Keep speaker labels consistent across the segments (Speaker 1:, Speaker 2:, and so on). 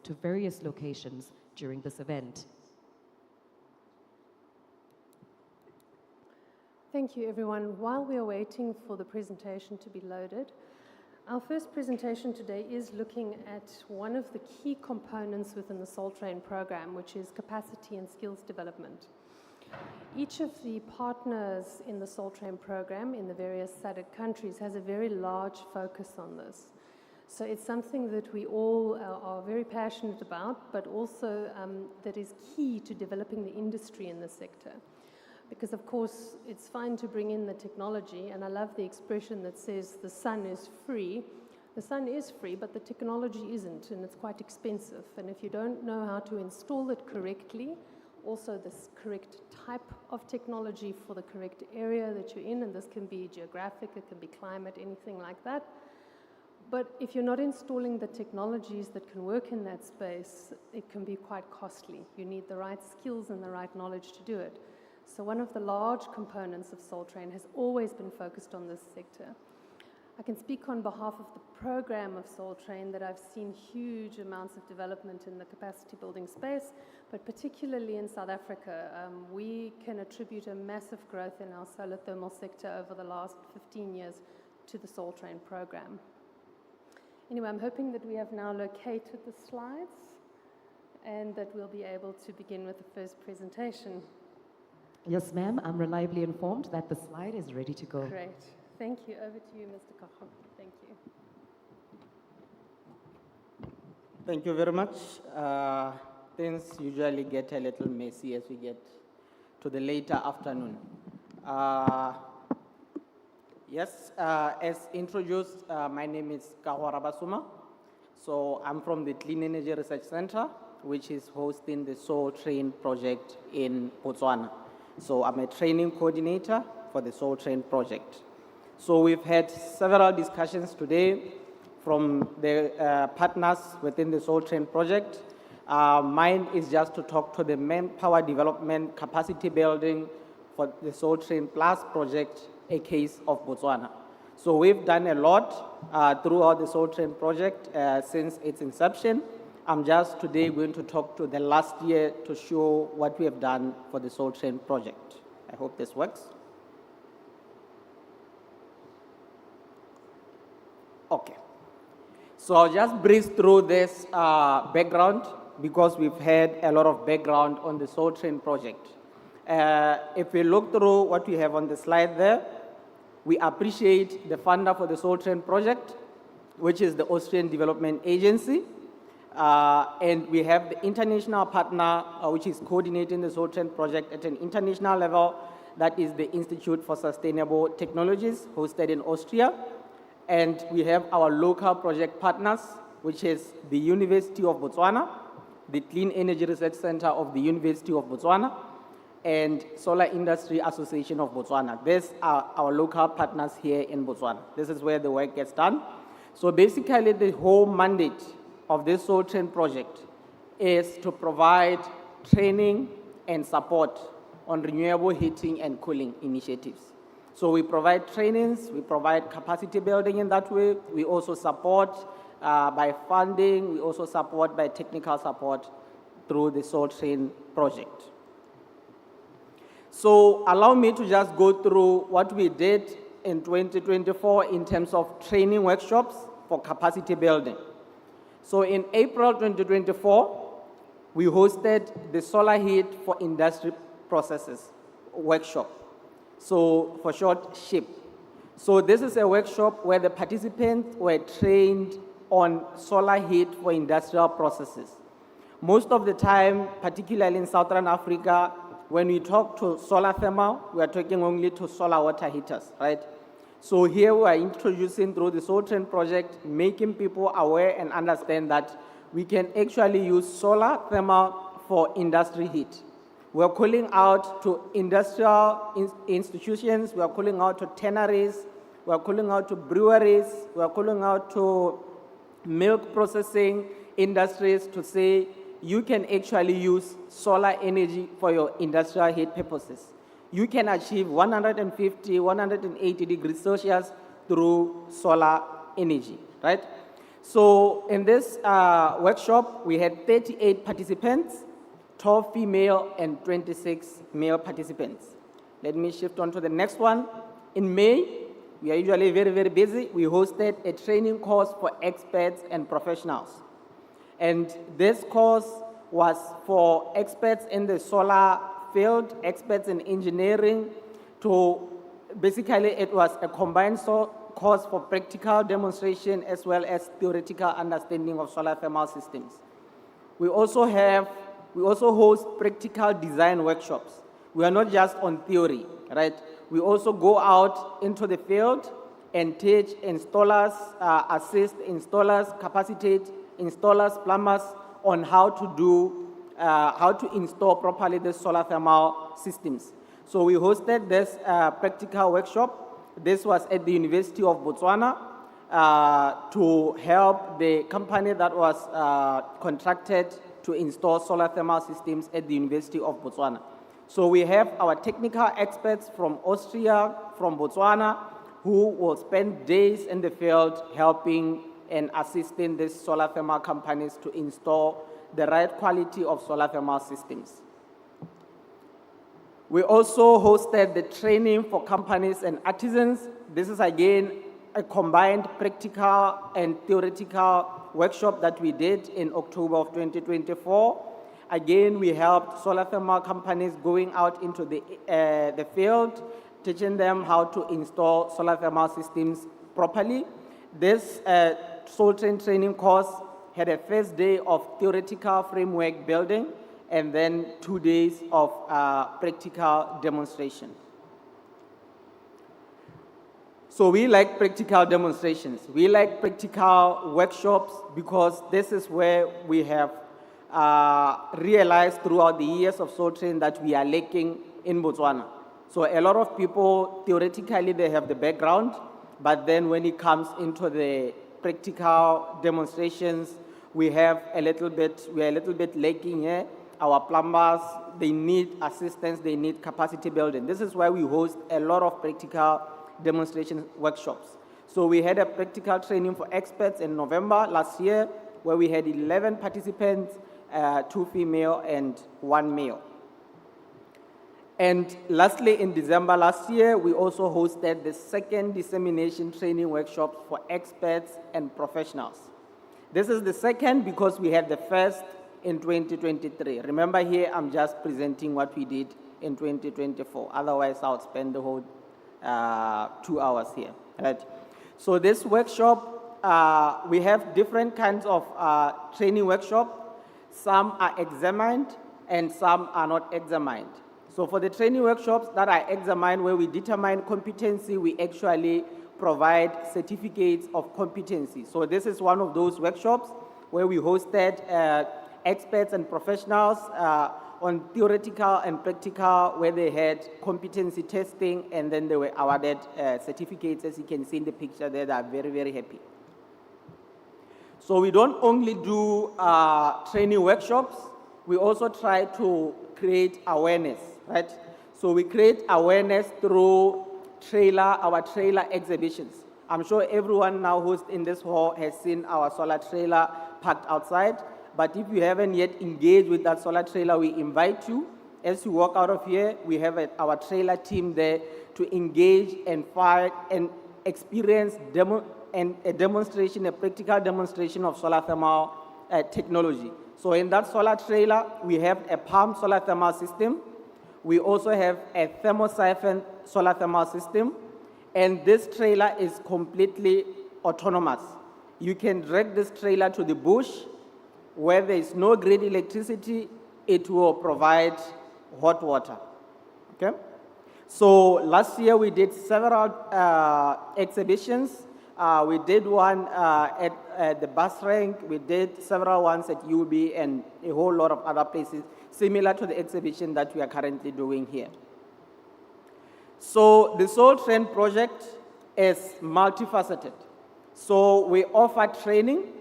Speaker 1: to various locations during this event.
Speaker 2: Thank you, everyone. While we are waiting for the presentation to be loaded, our first presentation today is looking at one of the key components within the Soul Train program, which is capacity and skills development. Each of the partners in the Soul Train program in the various Sadc countries has a very large focus on this. So it's something that we all are very passionate about, but also that is key to developing the industry in the sector. Because, of course, it's fine to bring in the technology, and I love the expression that says the sun is free. The sun is free, but the technology isn't, and it's quite expensive. And if you don't know how to install it correctly, also the correct type of technology for the correct area that you're in, and this can be geographic, it can be climate, anything like that. But if you're not installing the technologies that can work in that space, it can be quite costly. You need the right skills and the right knowledge to do it. So one of the large components of Soul Train has always been focused on this sector. I can speak on behalf of the program of Soul Train that I've seen huge amounts of development in the capacity building space, but particularly in South Africa, we can attribute a massive growth in our solar thermal sector over the last 15 years to the Soul Train program. Anyway, I'm hoping that we have now located the slides and that we'll be able to begin with the first presentation.
Speaker 1: Yes, ma'am. I'm reliably informed that the slide is ready to go.
Speaker 2: Great. Thank you. Over to you, Mr. Kacho. Thank you.
Speaker 3: Thank you very much. Things usually get a little messy as we get to the later afternoon. As introduced, my name is Kaho Rabasuma. So I'm from the Clean Energy Research Center, which is hosting the Soul Train project in Botswana. So I'm a training coordinator for the Soul Train project. So we've had several discussions today from the partners within the Soul Train project. Mine is just to talk to the manpower development capacity building for the Soul Train Plus project, a case of Botswana. So we've done a lot throughout the Soul Train project since its inception. I'm just today going to talk to the last year to show what we have done for the Soul Train project. I hope this works. Okay. So I'll just breeze through this background because we've had a lot of background on the Soul Train project. If we look through what we have on the slide there, we appreciate the funder for the Soul Train project, which is the Austrian Development Agency. And we have the international partner, which is coordinating the Soul Train project at an international level. That is the Institute for Sustainable Technologies, hosted in Austria. And we have our local project partners, which is the University of Botswana, the Clean Energy Research Center of the University of Botswana, and Solar Industry Association of Botswana. These are our local partners here in Botswana. This is where the work gets done. So basically, the whole mandate of this Soul Train project is to provide training and support on renewable heating and cooling initiatives. So we provide trainings, we provide capacity building in that way. We also support by funding, we also support by technical support through the Soul Train project. So allow me to just go through what we did in 2024 in terms of training workshops for capacity building. So in April 2024, we hosted the Solar Heat for Industry Processes workshop. So for short, SHIP. So this is a workshop where the participants were trained on solar heat for industrial processes. Most of the time, particularly in Southern Africa, when we talk to solar thermal, we are talking only to solar water heaters, right? So here we are introducing through the Soul Train project, making people aware and understand that we can actually use solar thermal for industry heat. We are calling out to industrial institutions, we are calling out to tanneries, we are calling out to breweries, we are calling out to milk processing industries to say you can actually use solar energy for your industrial heat purposes. You can achieve 150, 180 degrees Celsius through solar energy, right? So in this workshop, we had 38 participants, 12 female and 26 male participants. Let me shift on to the next one. In May, we are usually very, very busy. We hosted a training course for experts and professionals. And this course was for experts in the solar field, experts in engineering, basically it was a combined course for practical demonstration as well as theoretical understanding of solar thermal systems. We also host practical design workshops. We are not just on theory, right? We also go out into the field and teach installers, assist installers, capacitate installers, plumbers on how to install properly the solar thermal systems. So we hosted this practical workshop. This was at the University of Botswana to help the company that was contracted to install solar thermal systems at the University of Botswana. So we have our technical experts from Austria, from Botswana, who will spend days in the field helping and assisting these solar thermal companies to install the right quality of solar thermal systems. We also hosted the training for companies and artisans. This is again a combined practical and theoretical workshop that we did in October of 2024. Again, we helped solar thermal companies going out into the field, teaching them how to install solar thermal systems properly. This Soul Train training course had a first day of theoretical framework building and then 2 days of practical demonstration. So we like practical demonstrations. We like practical workshops because this is where we have realized throughout the years of Soul Train that we are lacking in Botswana. So a lot of people, theoretically, they have the background, but then when it comes into the practical demonstrations, we are a little bit lacking here. Our plumbers, they need assistance, they need capacity building. This is why we host a lot of practical demonstration workshops. So we had a practical training for experts in November last year, where we had 11 participants, 2 female and 1 male. And lastly, in December last year, we also hosted the second dissemination training workshop for experts and professionals. This is the second because we had the first in 2023. Remember here, I'm just presenting what we did in 2024. Otherwise, I'll spend the whole 2 hours here, right? So this workshop, we have different kinds of training workshop. Some are examined and some are not examined. So for the training workshops that are examined, where we determine competency, we actually provide certificates of competency. So this is one of those workshops where we hosted experts and professionals on theoretical and practical, where they had competency testing, and then they were awarded certificates. As you can see in the picture there, they are very, very happy. So we don't only do training workshops, we also try to create awareness, right? So we create awareness through our trailer exhibitions. I'm sure everyone now who's in this hall has seen our solar trailer parked outside, but if you haven't yet engaged with that solar trailer, we invite you. As you walk out of here, we have our trailer team there to engage and fight and experience a practical demonstration of solar thermal technology. So in that solar trailer, we have a pump solar thermal system. We also have a thermosiphon solar thermal system. And this trailer is completely autonomous. You can drag this trailer to the bush where there is no grid electricity. It will provide hot water. Okay? So last year we did several exhibitions. We did one at the bus rank. We did several ones at UB and a whole lot of other places, similar to the exhibition that we are currently doing here. So the Soul Train project is multifaceted. So we offer training.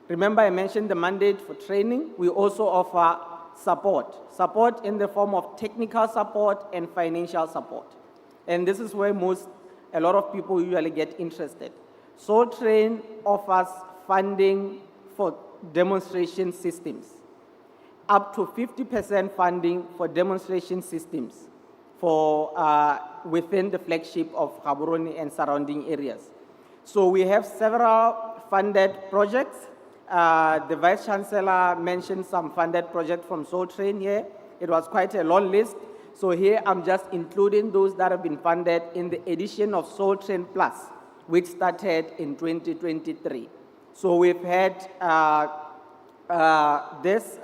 Speaker 3: Remember I mentioned the mandate for training. We also offer support in the form of technical support and financial support. And this is where a lot of people usually get interested. Soul Train offers funding for demonstration systems, up to 50% funding for demonstration systems for within the flagship of Gaborone and surrounding areas. So we have several funded projects. The Vice Chancellor mentioned some funded projects from Soul Train here. It was quite a long list. So here I'm just including those that have been funded in the edition of Soul Train Plus, which started in 2023. So we've had this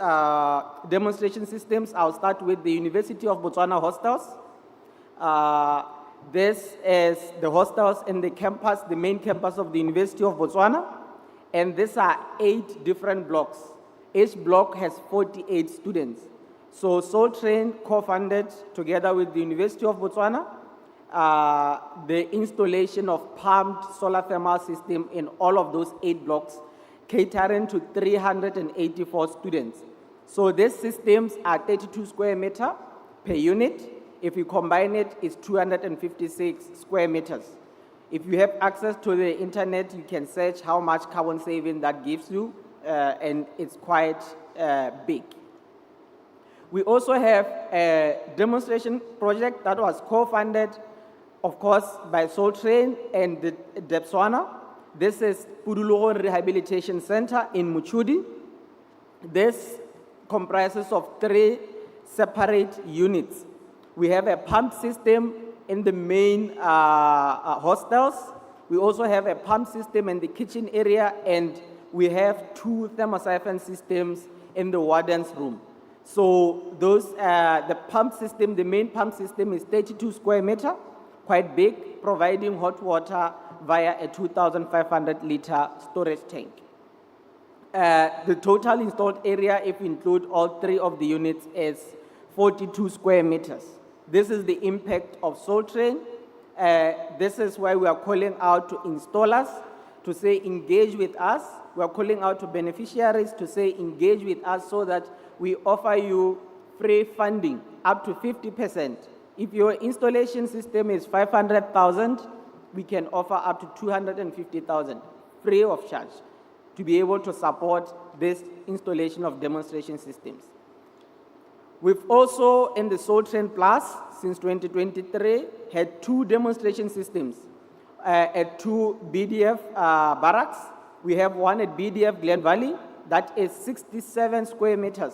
Speaker 3: demonstration systems. I'll start with the University of Botswana hostels. This is the hostels in the campus, the main campus of the University of Botswana. And these are 8 different blocks. Each block has 48 students. So Soul Train co-funded together with the University of Botswana the installation of pumped solar thermal system in all of those 8 blocks, catering to 384 students. So these systems are 32 square meter per unit. If you combine it, it's 256 square meters. If you have access to the internet, you can search how much carbon saving that gives you, and it's quite big. We also have a demonstration project that was co-funded, of course, by Soul Train and the Depswana. This is Pudulugo Rehabilitation Center in Muchudi. This comprises of 3 separate units. We have a pump system in the main hostels. We also have a pump system in the kitchen area, and we have 2 thermosiphon systems in the warden's room. So those, the pump system, the main pump system is 32 square meter, quite big, providing hot water via a 2,500 liter storage tank. The total installed area, if we include all 3 of the units, is 42 square meters. This is the impact of Soul Train. This is why we are calling out to installers to say engage with us. We are calling out to beneficiaries to say engage with us so that we offer you free funding up to 50%. If your installation system is 500,000, we can offer up to 250,000 free of charge to be able to support this installation of demonstration systems. We've also, in the Soul Train Plus, since 2023, had 2 demonstration systems at 2 BDF barracks. We have one at BDF Glen Valley that is 67 square meters.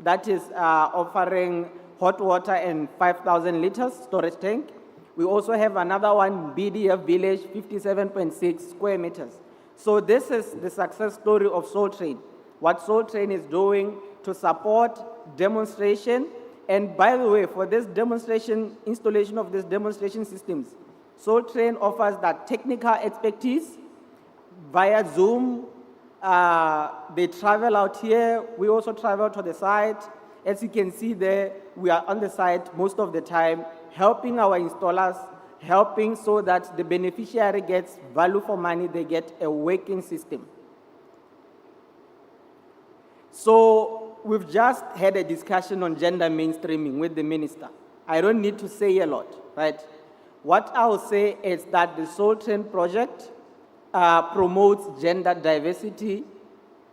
Speaker 3: That is offering hot water and 5,000 liters storage tank. We also have another one, BDF Village, 57.6 square meters. So this is the success story of Soul Train. What Soul Train is doing to support demonstration. And by the way, for this demonstration, installation of these demonstration systems, Soul Train offers that technical expertise via Zoom. They travel out here. We also travel to the site. As you can see there, we are on the site most of the time, helping our installers, helping so that the beneficiary gets value for money, they get a working system. So we've just had a discussion on gender mainstreaming with the minister. I don't need to say a lot, right? What I will say is that the Soul Train project promotes gender diversity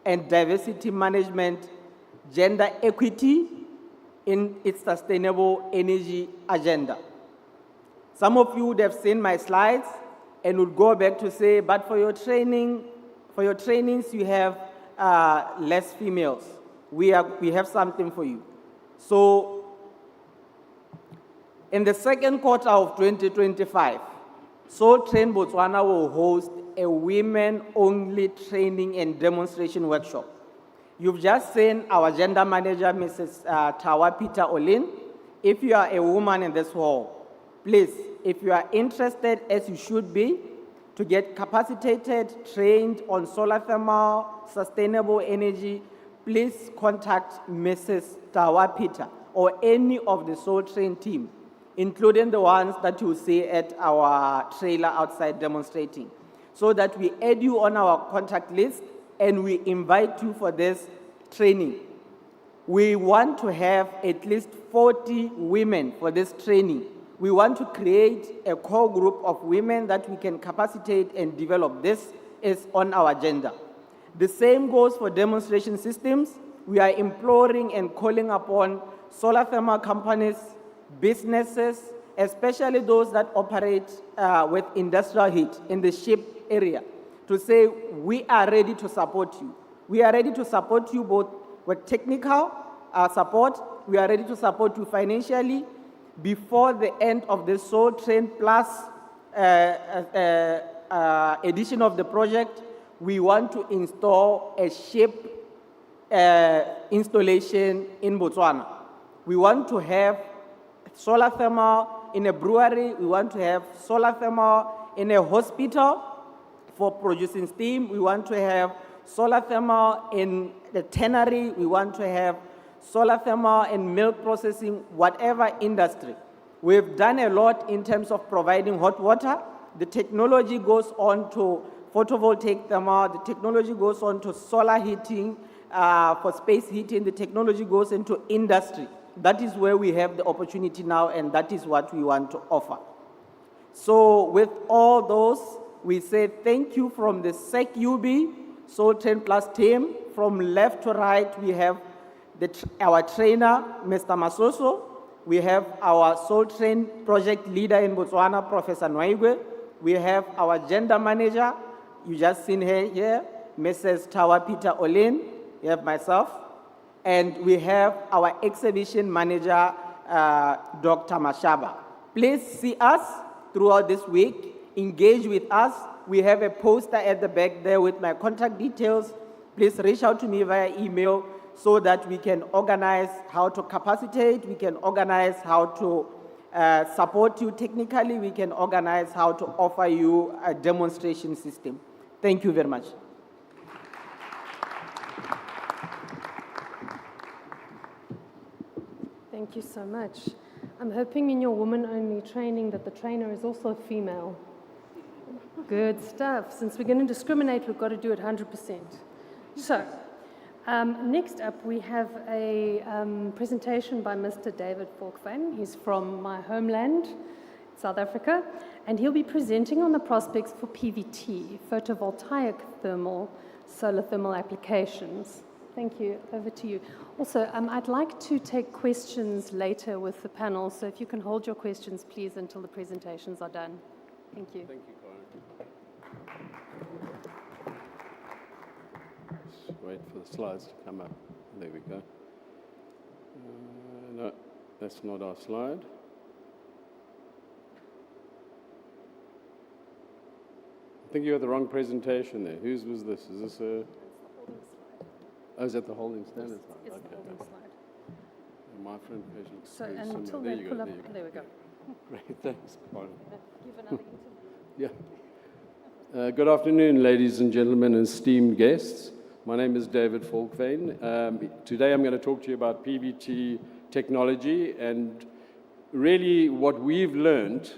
Speaker 3: and diversity management, gender equity in its sustainable energy agenda. Some of you would have seen my slides and would go back to say, but for your trainings, you have less females. We have something for you. So, in the second quarter of 2025, Soul Train Botswana will host a women-only training and demonstration workshop. You've just seen our gender manager, Mrs. Tawa Peter Olin. If you are a woman in this hall, please, if you are interested, as you should be, to get capacitated, trained on solar thermal, sustainable energy, please contact Mrs. Tawa Peter or any of the Soul Train team, including the ones that you see at our trailer outside demonstrating, so that we add you on our contact list and we invite you for this training. We want to have at least 40 women for this training. We want to create a core group of women that we can capacitate and develop. This is on our agenda. The same goes for demonstration systems. We are imploring and calling upon solar thermal companies, businesses, especially those that operate with industrial heat in the ship area, to say we are ready to support you. We are ready to support you both with technical support. We are ready to support you financially. Before the end of the Soul Train Plus edition of the project, we want to install a ship installation in Botswana. We want to have solar thermal in a brewery. We want to have solar thermal in a hospital for producing steam. We want to have solar thermal in the tannery. We want to have solar thermal in milk processing, whatever industry. We've done a lot in terms of providing hot water. The technology goes on to photovoltaic thermal. The technology goes on to solar heating, for space heating. The technology goes into industry. That is where we have the opportunity now, and that is what we want to offer. So with all those, we say thank you from the Sadc UB, Soul Train Plus team. From left to right, we have our trainer, Mr. Masoso. We have our Soul Train project leader in Botswana, Professor Nwaigwe. We have our gender manager, you just seen her here, Mrs. Tawa Peter Olin. We have myself. And we have our exhibition manager, Dr. Mashaba. Please see us throughout this week. Engage with us. We have a poster at the back there with my contact details. Please reach out to me via email so that we can organize how to capacitate, we can organize how to support you technically, we can organize how to offer you a demonstration system. Thank you very much.
Speaker 2: Thank you so much. I'm hoping in your woman-only training that the trainer is also female. Good stuff. Since we're going to discriminate, we've got to do it 100%. So, next up we have a presentation by Mr. David Falkvan. He's from my homeland, South Africa, and he'll be presenting on the prospects for PVT, photovoltaic solar thermal applications. Thank you. Over to you. Also, I'd like to take questions later with the panel, so if you can hold your questions, please, until the presentations are done. Thank you.
Speaker 4: Thank you, Karen. Just wait for the slides to come up. There we go. No, that's not our slide. I think you had the wrong presentation there. Whose was this? Is this a... Oh, is that the holding standard slide?
Speaker 2: It's the holding slide.
Speaker 4: My front page looks
Speaker 2: So,
Speaker 4: very
Speaker 2: and
Speaker 4: similar.
Speaker 2: until
Speaker 4: There
Speaker 2: they
Speaker 4: you
Speaker 2: pull
Speaker 4: go,
Speaker 2: up,
Speaker 4: there you go.
Speaker 2: there we go.
Speaker 4: Great, thanks, Karen.
Speaker 2: Give another interview.
Speaker 4: Yeah. Good afternoon, ladies and gentlemen, and esteemed guests. My name is David Falkvan. Today I'm going to talk to you about PVT technology and really what we've learned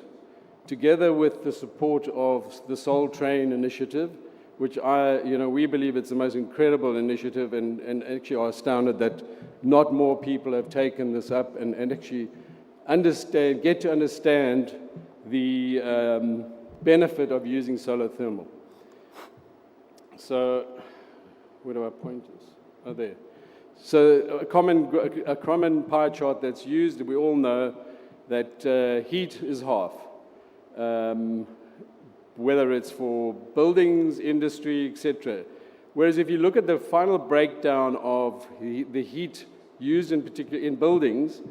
Speaker 4: together with the support of the Soul Train initiative, which we believe it's the most incredible initiative and actually are astounded that not more people have taken this up and actually get to understand the benefit of using solar thermal. So, where do I point this? Oh, there. So a common pie chart that's used, we all know that heat is half. Whether it's for buildings, industry, etc. Whereas if you look at the final breakdown of the heat used in particular in buildings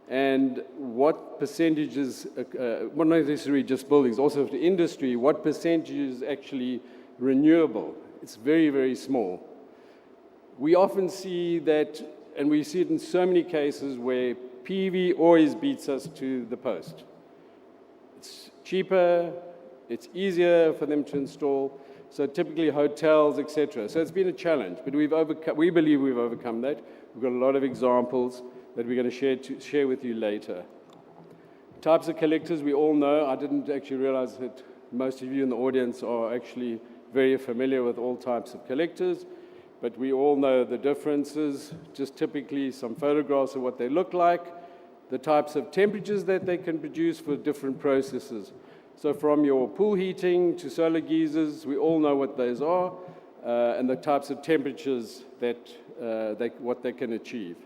Speaker 4: and what percentages, well, not necessarily just buildings, also for industry, what percentage is actually renewable, it's very, very small. We often see that, and we see it in so many cases where PV always beats us to the post. It's cheaper, it's easier for them to install, so typically hotels, etc. So it's been a challenge, but we believe we've overcome that. We've got a lot of examples that we're going to share with you later. Types of collectors, we all know. I didn't actually realize that most of you in the audience are actually very familiar with all types of collectors, but we all know the differences, just typically some photographs of what they look like, the types of temperatures that they can produce for different processes. So from your pool heating to solar geysers, we all know what those are. and the types of temperatures that what they can achieve.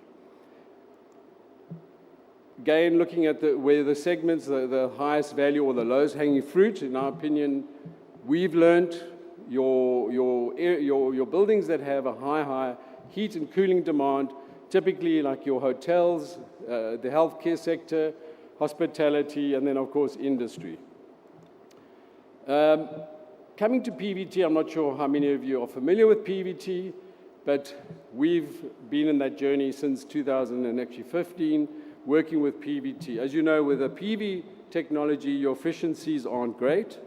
Speaker 4: Again, looking at where the segments, the highest value or the lowest hanging fruit, in our opinion, we've learned your buildings that have a high heat and cooling demand, typically like your hotels, the healthcare sector, hospitality, and then of course industry. Coming to PVT, I'm not sure how many of you are familiar with PVT, but we've been in that journey since 2015, working with PVT. As you know, with a PV technology, your efficiencies aren't great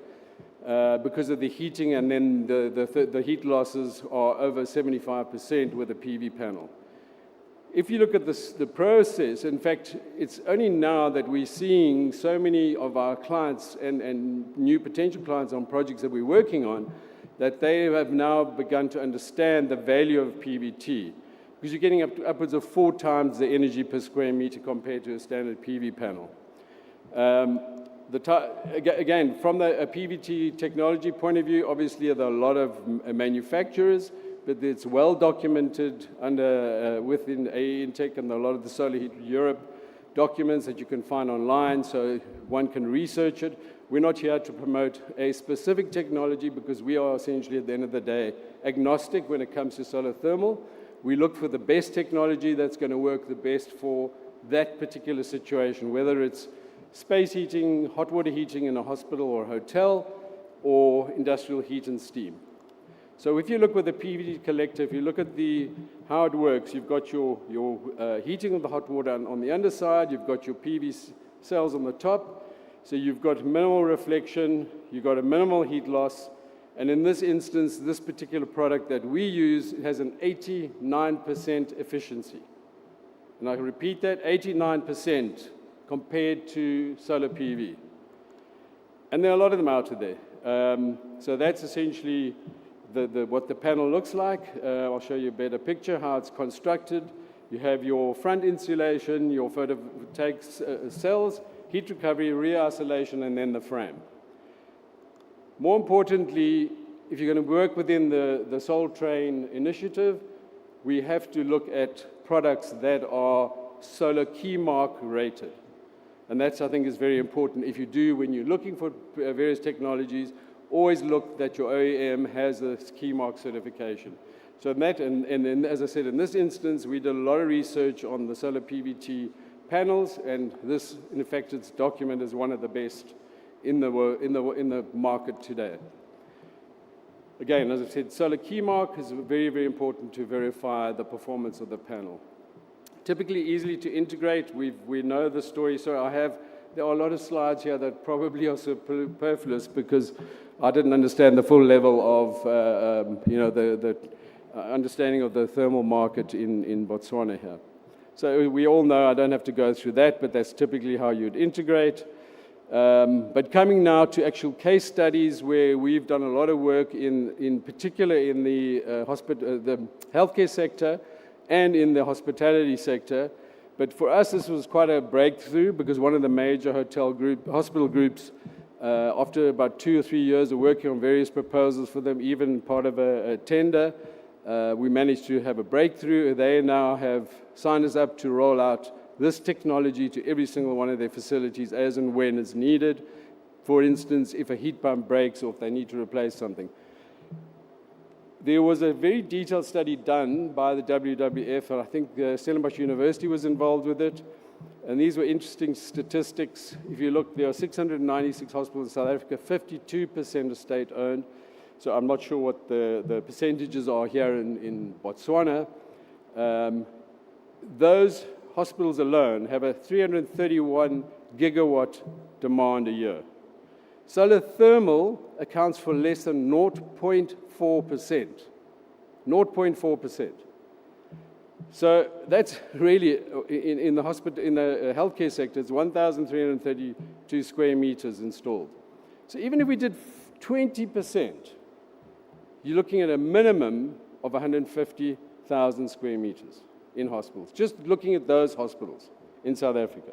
Speaker 4: because of the heating, and then the heat losses are over 75% with a PV panel. If you look at the process, in fact, it's only now that we're seeing so many of our clients and new potential clients on projects that we're working on, that they have now begun to understand the value of PVT. Because you're getting upwards of 4 times the energy per square meter compared to a standard PV panel. Again, from a PVT technology point of view, obviously there are a lot of manufacturers, but it's well documented within AENTech and a lot of the Solar Heat Europe documents that you can find online, so one can research it. We're not here to promote a specific technology because we are essentially, at the end of the day, agnostic when it comes to solar thermal. We look for the best technology that's going to work the best for that particular situation, whether it's space heating, hot water heating in a hospital or hotel, or industrial heat and steam. So if you look with the PVT collector, if you look at how it works, you've got your heating of the hot water on the underside, you've got your PV cells on the top, so you've got minimal reflection, you've got a minimal heat loss, and in this instance, this particular product that we use has an 89% efficiency. And I repeat that, 89% compared to solar PV. And there are a lot of them out there. So that's essentially what the panel looks like. I'll show you a better picture, how it's constructed. You have your front insulation, your photovoltaic cells, heat recovery, rear isolation, and then the frame. More importantly, if you're going to work within the Soul Train initiative, we have to look at products that are solar key mark rated. And that's, I think, is very important. If you do, when you're looking for various technologies, always look that your OEM has a key mark certification. So that, and as I said, in this instance, we did a lot of research on the solar PVT panels, and this, in effect, it's documented as one of the best in the market today. Again, as I said, solar key mark is very, very important to verify the performance of the panel. Typically easily to integrate. We know the story. So there are a lot of slides here that probably are superfluous because I didn't understand the full level of the understanding of the thermal market in Botswana here. So we all know, I don't have to go through that, but that's typically how you'd integrate. But coming now to actual case studies where we've done a lot of work in particular in the healthcare sector and in the hospitality sector. But for us, this was quite a breakthrough because one of the major hospital groups, after about 2 or 3 years of working on various proposals for them, even part of a tender, we managed to have a breakthrough. They now have signed us up to roll out this technology to every single one of their facilities as and when it's needed. For instance, if a heat pump breaks or if they need to replace something. There was a very detailed study done by the WWF, and I think Stellenbosch University was involved with it. And these were interesting statistics. If you look, there are 696 hospitals in South Africa, 52% are state-owned. So I'm not sure what the percentages are here in Botswana. Those hospitals alone have a 331 gigawatt demand a year. Solar thermal accounts for less than 0.4%. 0.4%. So that's really, in the healthcare sector, it's 1,332 square meters installed. So even if we did 20%, you're looking at a minimum of 150,000 square meters in hospitals, just looking at those hospitals in South Africa.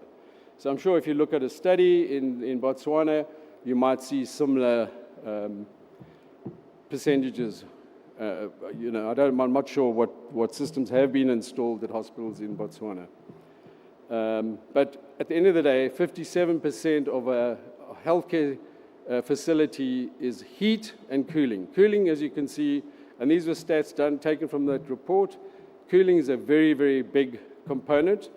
Speaker 4: So I'm sure if you look at a study in Botswana, you might see similar percentages I'm not sure what systems have been installed at hospitals in Botswana. But at the end of the day, 57% of a healthcare facility is heat and cooling. Cooling, as you can see, and these were stats taken from that report, cooling is a very, very big component.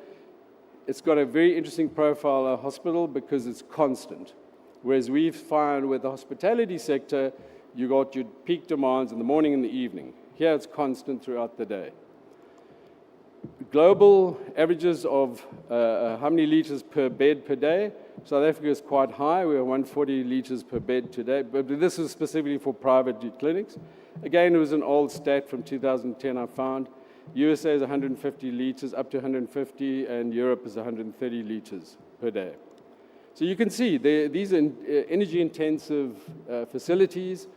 Speaker 4: It's got a very interesting profile at hospital because it's constant. Whereas we find with the hospitality sector, you got your peak demands in the morning and the evening. Here it's constant throughout the day. Global averages of how many litres per bed per day. South Africa is quite high. We are 140 litres per bed today, but this is specifically for private clinics. Again, it was an old stat from 2010 I found. USA is 150 litres, up to 150, and Europe is 130 litres per day. So you can see these are energy-intensive facilities.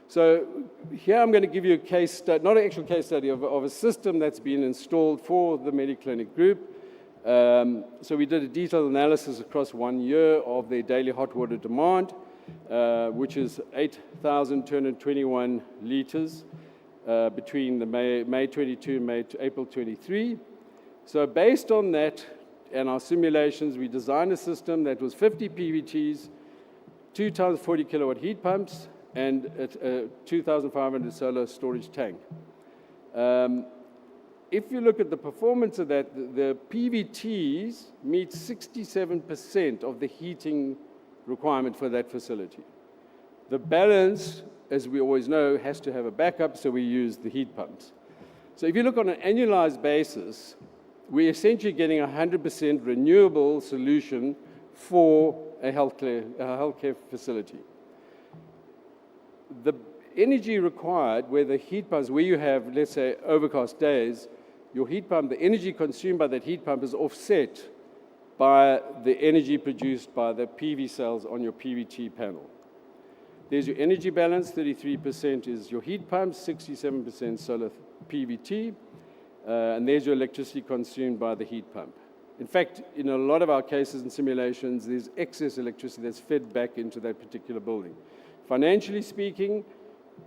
Speaker 4: So here I'm going to give you a case study, not an actual case study, of a system that's been installed for the Mediclinic group. So we did a detailed analysis across 1 year of their daily hot water demand, which is 8,221 litres between the May 22 and April 23. So based on that and our simulations, we designed a system that was 50 PVTs, 2 times 40 kilowatt heat pumps, and a 2,500 solar storage tank. If you look at the performance of that, the PVTs meet 67% of the heating requirement for that facility. The balance, as we always know, has to have a backup, so we use the heat pumps. So if you look on an annualized basis, we're essentially getting a 100% renewable solution for a healthcare facility. The energy required, where the heat pumps, where you have, let's say, overcast days, your heat pump, the energy consumed by that heat pump is offset by the energy produced by the PV cells on your PVT panel. There's your energy balance, 33% is your heat pumps, 67% solar PVT, and there's your electricity consumed by the heat pump. In fact, in a lot of our cases and simulations, there's excess electricity that's fed back into that particular building. Financially speaking,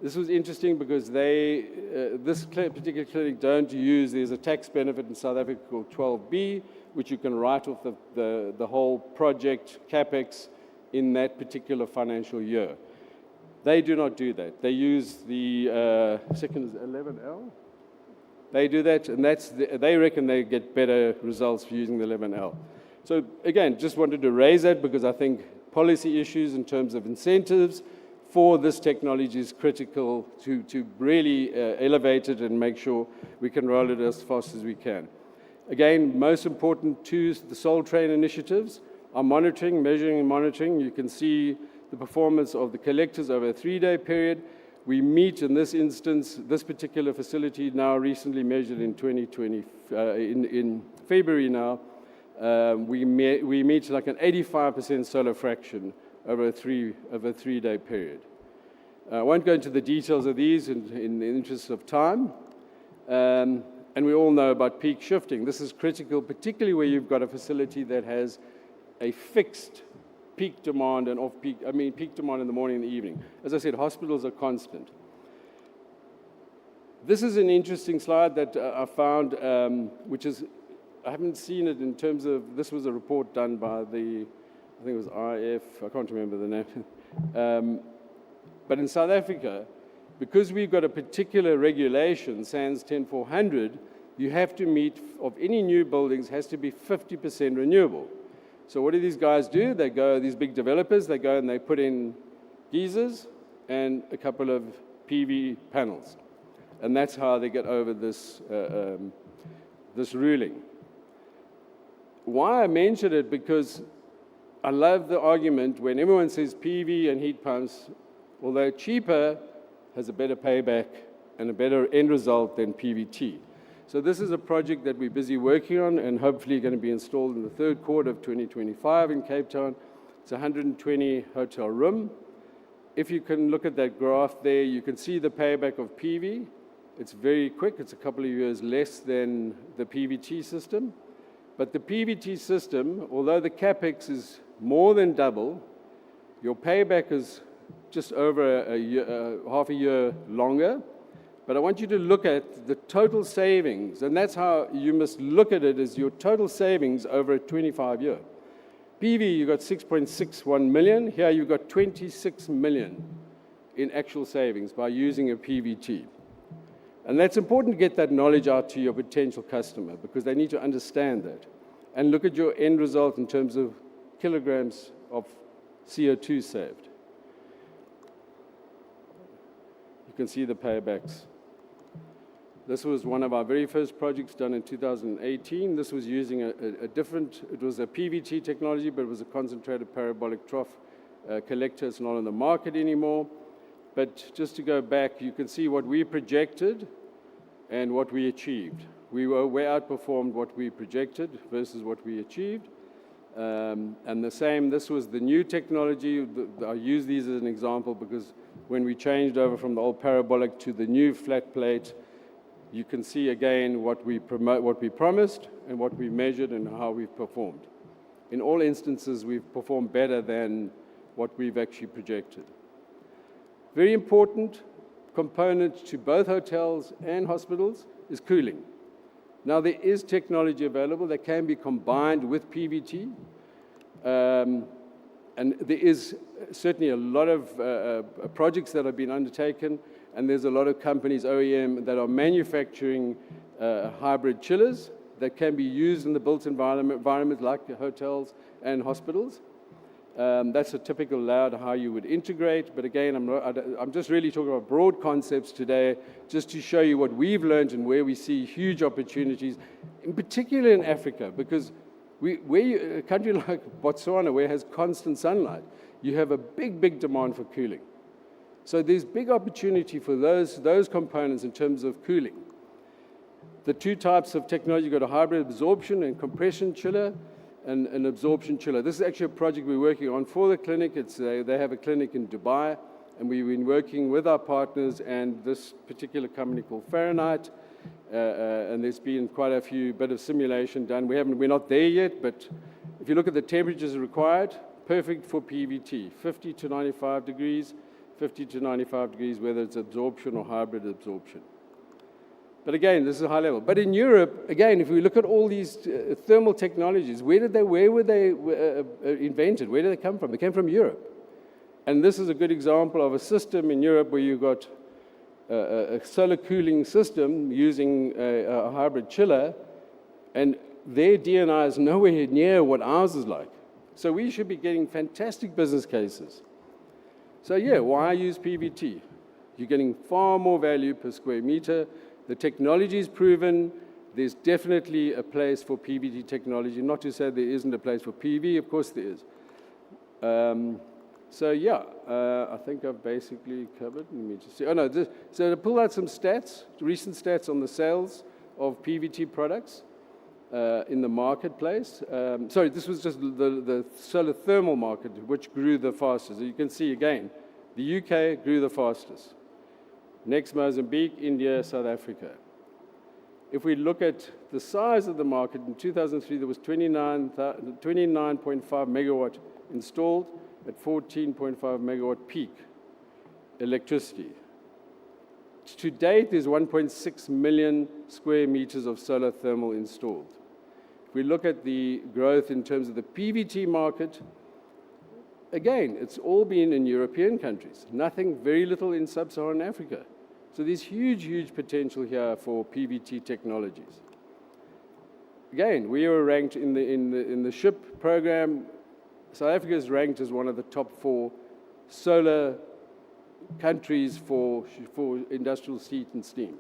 Speaker 4: this was interesting because this particular clinic don't use, there's a tax benefit in South Africa called 12B, which you can write off the whole project CapEx in that particular financial year. They do not do that. They use the second is 11L. They do that, and they reckon they get better results for using the 11L. So again, just wanted to raise that because I think policy issues in terms of incentives for this technology is critical to really elevate it and make sure we can roll it as fast as we can. Again, most important to the Soul Train initiatives are monitoring, measuring and monitoring. You can see the performance of the collectors over a 3-day period. We meet in this instance, this particular facility now recently measured in 2020, in February now, we meet like an 85% solar fraction over a 3-day period. I won't go into the details of these in the interest of time. And we all know about peak shifting. This is critical, particularly where you've got a facility that has a fixed peak demand and off-peak, peak demand in the morning and the evening. As I said, hospitals are constant. This is an interesting slide that I found, which is, I haven't seen it in terms of, this was a report done by the, I think it was IF, I can't remember the name. But in South Africa, because we've got a particular regulation, SANS 10400, you have to meet, of any new buildings, has to be 50% renewable. So what do these guys do? They go, these big developers, they go and they put in geysers and a couple of PV panels. And that's how they get over this, this ruling. Why I mention it, because I love the argument when everyone says PV and heat pumps, although cheaper, has a better payback and a better end result than PVT. So this is a project that we're busy working on and hopefully going to be installed in the third quarter of 2025 in Cape Town. It's a 120 hotel room. If you can look at that graph there, you can see the payback of PV. It's very quick. It's a couple of years less than the PVT system. But the PVT system, although the CapEx is more than double, your payback is just over a year, half a year longer. But I want you to look at the total savings, and that's how you must look at it, as your total savings over a 25-year. PV, you got 6.61 million. Here you got 26 million in actual savings by using a PVT. And that's important to get that knowledge out to your potential customer, because they need to understand that. And look at your end result in terms of kilograms of CO2 saved. You can see the paybacks. This was one of our very first projects done in 2018. This was using a different, it was a PVT technology, but it was a concentrated parabolic trough collector. It's not on the market anymore. But just to go back, you can see what we projected and what we achieved. We way outperformed what we projected versus what we achieved. And the same, this was the new technology. I use these as an example because when we changed over from the old parabolic to the new flat plate, you can see again what we promised and what we measured and how we've performed. In all instances, we've performed better than what we've actually projected. Very important component to both hotels and hospitals is cooling. Now, there is technology available that can be combined with PVT. And there is certainly a lot of projects that have been undertaken, and there's a lot of companies, OEM, that are manufacturing hybrid chillers that can be used in the built environment like hotels and hospitals. That's a typical layout how you would integrate. But again, I'm just really talking about broad concepts today, just to show you what we've learned and where we see huge opportunities, in particular in Africa, because a country like Botswana, where it has constant sunlight, you have a big demand for cooling. So there's big opportunity for those components in terms of cooling. The two types of technology, you've got a hybrid absorption and compression chiller, and an absorption chiller. This is actually a project we're working on for the clinic. They have a clinic in Dubai, and we've been working with our partners and this particular company called Fahrenheit, and there's been quite a bit of simulation done. We're not there yet, but if you look at the temperatures required, perfect for PVT, 50 to 95 degrees, 50 to 95 degrees, whether it's absorption or hybrid absorption. But again, this is a high level. But in Europe, again, if we look at all these thermal technologies, where were they invented? Where did they come from? They came from Europe. And this is a good example of a system in Europe where you've got a solar cooling system using a hybrid chiller, and their DNI is nowhere near what ours is like. So we should be getting fantastic business cases. So yeah, why use PVT? You're getting far more value per square meter. The technology is proven. There's definitely a place for PVT technology. Not to say there isn't a place for PV, of course there is. So yeah, I think I've basically covered. Let me just see. Oh no, so to pull out some stats, recent stats on the sales of PVT products in the marketplace. Sorry, this was just the solar thermal market, which grew the fastest. You can see again, the UK grew the fastest. Next, Mozambique, India, South Africa. If we look at the size of the market, in 2003 there was 29.5 megawatt installed at 14.5 megawatt peak electricity. To date, there's 1.6 million square meters of solar thermal installed. If we look at the growth in terms of the PVT market, again, it's all been in European countries. Very little in sub-Saharan Africa. So there's huge potential here for PVT technologies. Again, we were ranked in the SHIP program. South Africa is ranked as one of the top 4 solar countries for industrial heat and steam.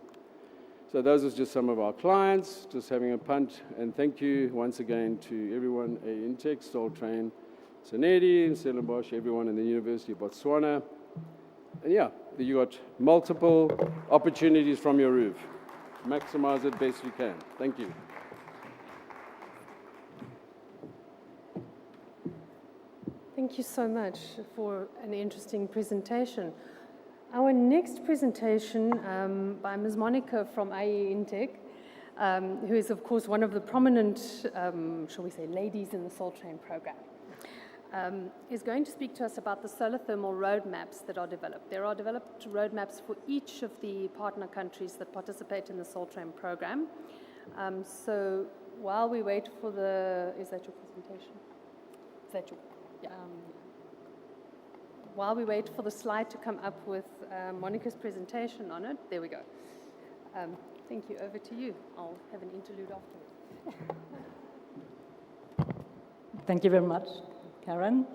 Speaker 4: So those are just some of our clients, just having a punt. And thank you once again to everyone at Intech, Soltrain, Sanedi, Stellenbosch, everyone in the University of Botswana. And yeah, you got multiple opportunities from your roof. Maximize it best you can. Thank you.
Speaker 2: Thank you so much for an interesting presentation. Our next presentation by Ms. Monica from IE Intech, who is, of course, one of the prominent, shall we say, ladies in the Soltrain program. is going to speak to us about the solar thermal roadmaps that are developed. There are developed roadmaps for each of the partner countries that participate in the SolTrain program. So while we wait for the, is that your presentation? Is that your, yeah. While we wait for the slide to come up with Monica's presentation on it, there we go. Thank you, over to you. I'll have an interlude afterwards.
Speaker 5: Thank you very much, Karen.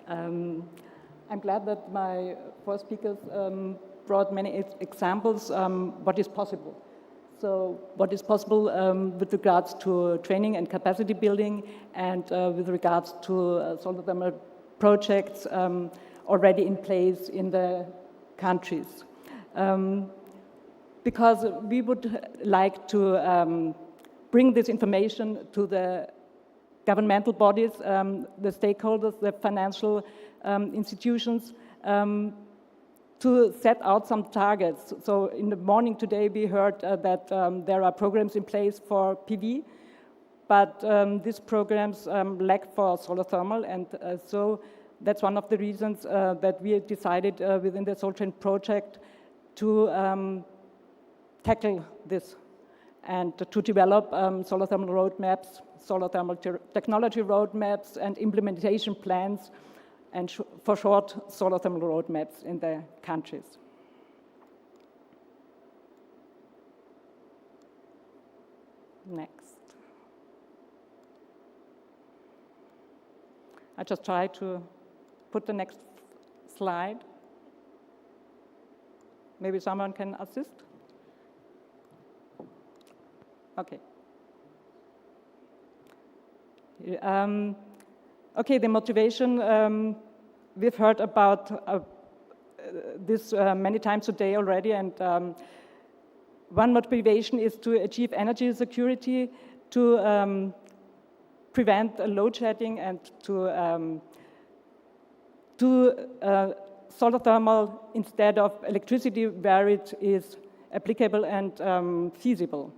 Speaker 5: I'm glad that my four speakers brought many examples what is possible. So what is possible with regards to training and capacity building, and with regards to solar thermal projects already in place in the countries. Because we would like to bring this information to the governmental bodies, the stakeholders, the financial institutions, to set out some targets. So in the morning today we heard that there are programs in place for PV, but these programs lack for solar thermal, and so that's one of the reasons that we decided within the SolTrain project to tackle this and to develop solar thermal roadmaps, solar thermal technology roadmaps and implementation plans, and for short, solar thermal roadmaps in the countries. Next. I just try to put the next slide. Maybe someone can assist? Okay. Okay, the motivation, we've heard about this many times today already, and one motivation is to achieve energy security, to prevent load shedding, and to solar thermal instead of electricity where it is applicable and feasible.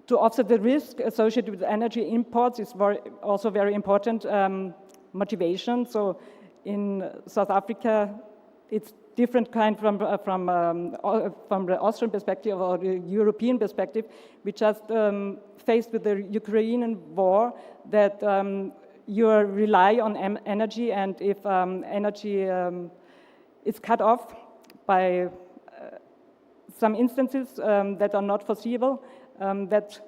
Speaker 5: To offset the risk associated with energy imports is also very important motivation. So in South Africa, it's different kind from the Austrian perspective or the European perspective. We just faced with the Ukrainian war that you rely on energy, and if energy is cut off by some instances that are not foreseeable, that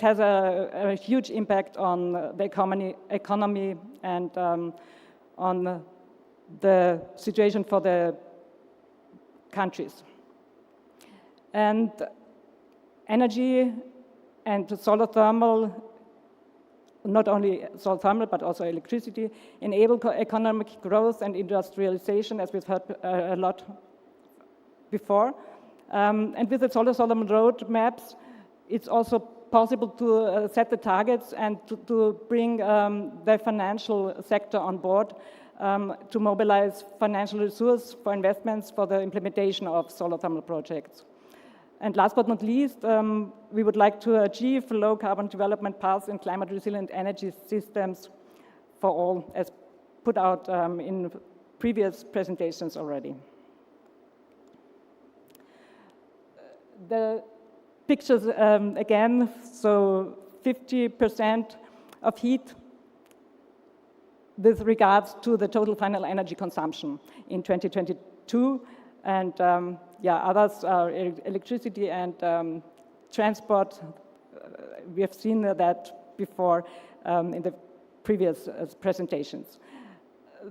Speaker 5: has a huge impact on the economy and on the situation for the countries. And energy and solar thermal, not only solar thermal but also electricity, enable economic growth and industrialization, as we've heard a lot before. And with the solar thermal roadmaps, it's also possible to set the targets and to bring the financial sector on board to mobilize financial resources for investments for the implementation of solar thermal projects. And last but not least, we would like to achieve low carbon development paths and climate resilient energy systems for all, as put out in previous presentations already. The pictures again, so 50% of heat with regards to the total final energy consumption in 2022, and others are electricity and transport. We have seen that before in the previous presentations.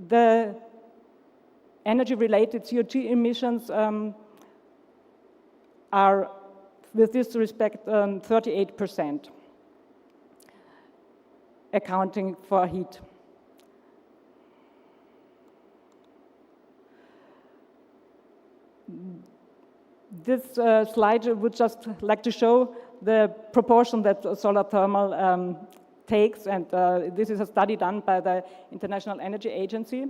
Speaker 5: The energy-related CO2 emissions are, with this respect, 38%, accounting for heat. This slide would just like to show the proportion that solar thermal takes, and this is a study done by the International Energy Agency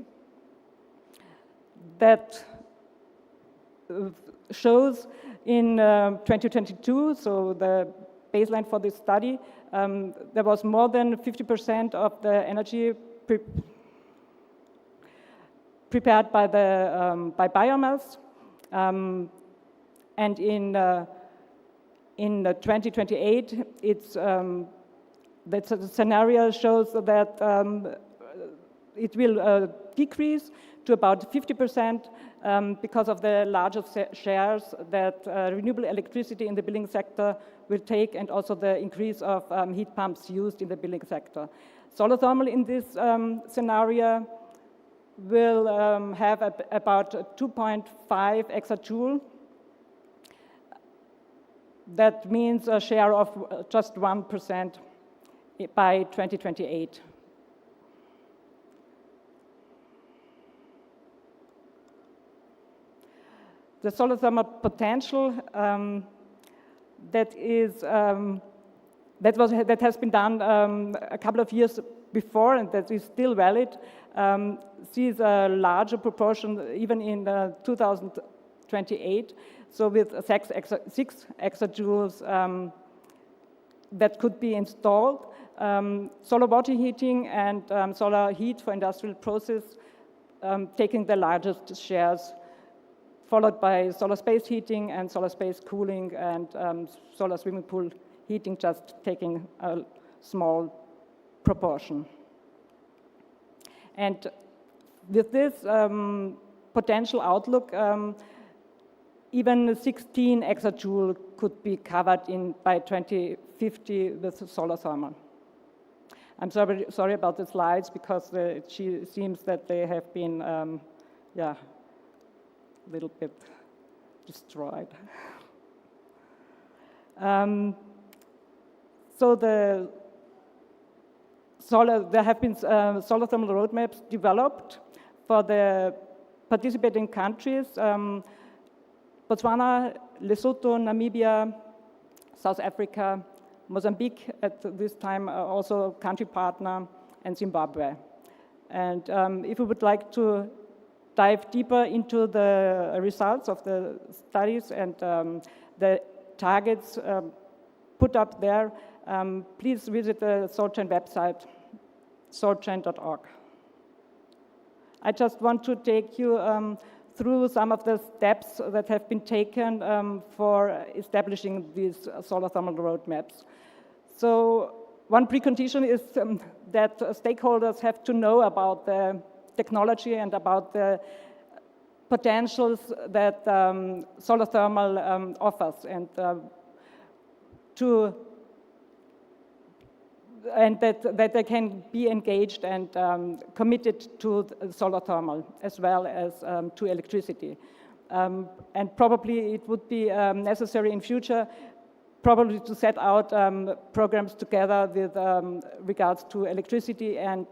Speaker 5: that shows in 2022, so the baseline for this study, there was more than 50% of the energy prepared by biomass, and in 2028, the scenario shows that it will decrease to about 50% because of the larger shares that renewable electricity in the building sector will take, and also the increase of heat pumps used in the building sector. Solar thermal in this scenario will have about 2.5 exajoule. That means a share of just 1% by 2028. The solar thermal potential that has been done a couple of years before, and that is still valid, sees a larger proportion even in 2028. So with 6 exajoules that could be installed, solar water heating and solar heat for industrial process taking the largest shares, followed by solar space heating and solar space cooling, and solar swimming pool heating just taking a small proportion. And with this potential outlook, even 16 exajoule could be covered by 2050 with solar thermal. I'm sorry about the slides, because it seems that they have been, a little bit destroyed. So there have been solar thermal roadmaps developed for the participating countries: Botswana, Lesotho, Namibia, South Africa, Mozambique at this time also country partner, and Zimbabwe. And if we would like to dive deeper into the results of the studies and the targets put up there, please visit the SolarChain website, solarchain.org. I just want to take you through some of the steps that have been taken for establishing these solar thermal roadmaps. So one precondition is that stakeholders have to know about the technology and about the potentials that solar thermal offers, and that they can be engaged and committed to solar thermal as well as to electricity. And probably it would be necessary in future probably to set out programs together with regards to electricity and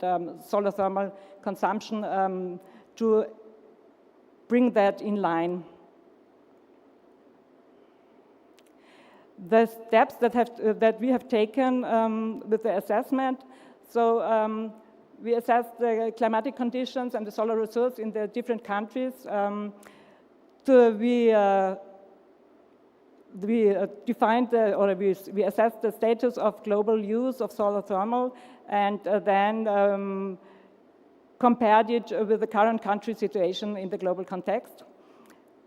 Speaker 5: solar thermal consumption to bring that in line. The steps that we have taken with the assessment, so we assessed the climatic conditions and the solar resource in the different countries. We defined we assessed the status of global use of solar thermal, and then compared it with the current country situation in the global context.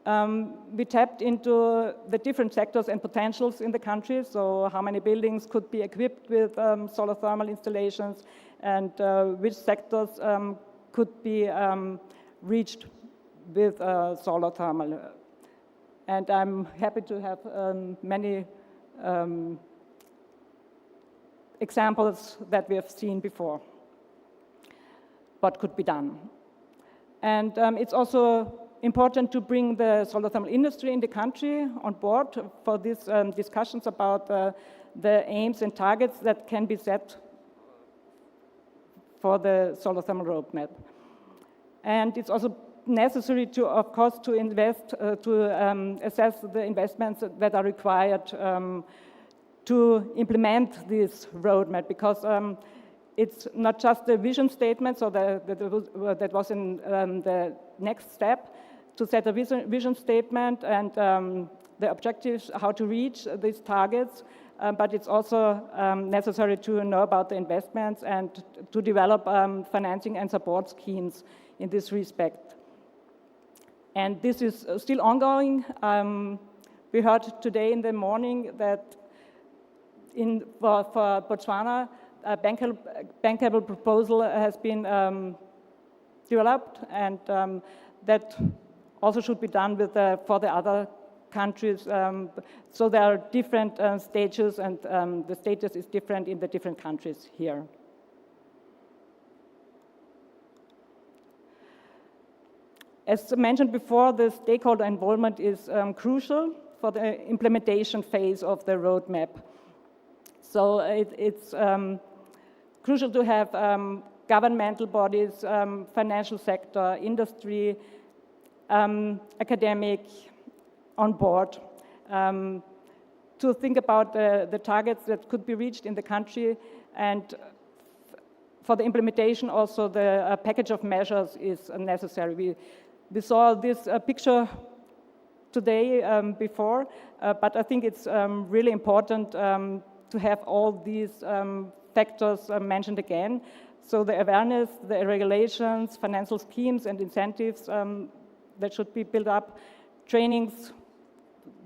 Speaker 5: We tapped into the different sectors and potentials in the country, so how many buildings could be equipped with solar thermal installations, and which sectors could be reached with solar thermal. And I'm happy to have many examples that we have seen before, what could be done. And it's also important to bring the solar thermal industry in the country on board for these discussions about the aims and targets that can be set for the solar thermal roadmap. And it's also necessary to, of course, to invest, to assess the investments that are required to implement this roadmap, because it's not just the vision statement, so that was in the next step, to set a vision statement and the objectives, how to reach these targets, but it's also necessary to know about the investments and to develop financing and support schemes in this respect. And this is still ongoing. We heard today in the morning that for Botswana, a bankable proposal has been developed, and that also should be done for the other countries. So there are different stages, and the status is different in the different countries here. As mentioned before, the stakeholder involvement is crucial for the implementation phase of the roadmap. So it's crucial to have governmental bodies, financial sector, industry, academic on board to think about the targets that could be reached in the country, and for the implementation also the package of measures is necessary. We saw this picture today before, but I think it's really important to have all these factors mentioned again. So the awareness, the regulations, financial schemes and incentives that should be built up, trainings,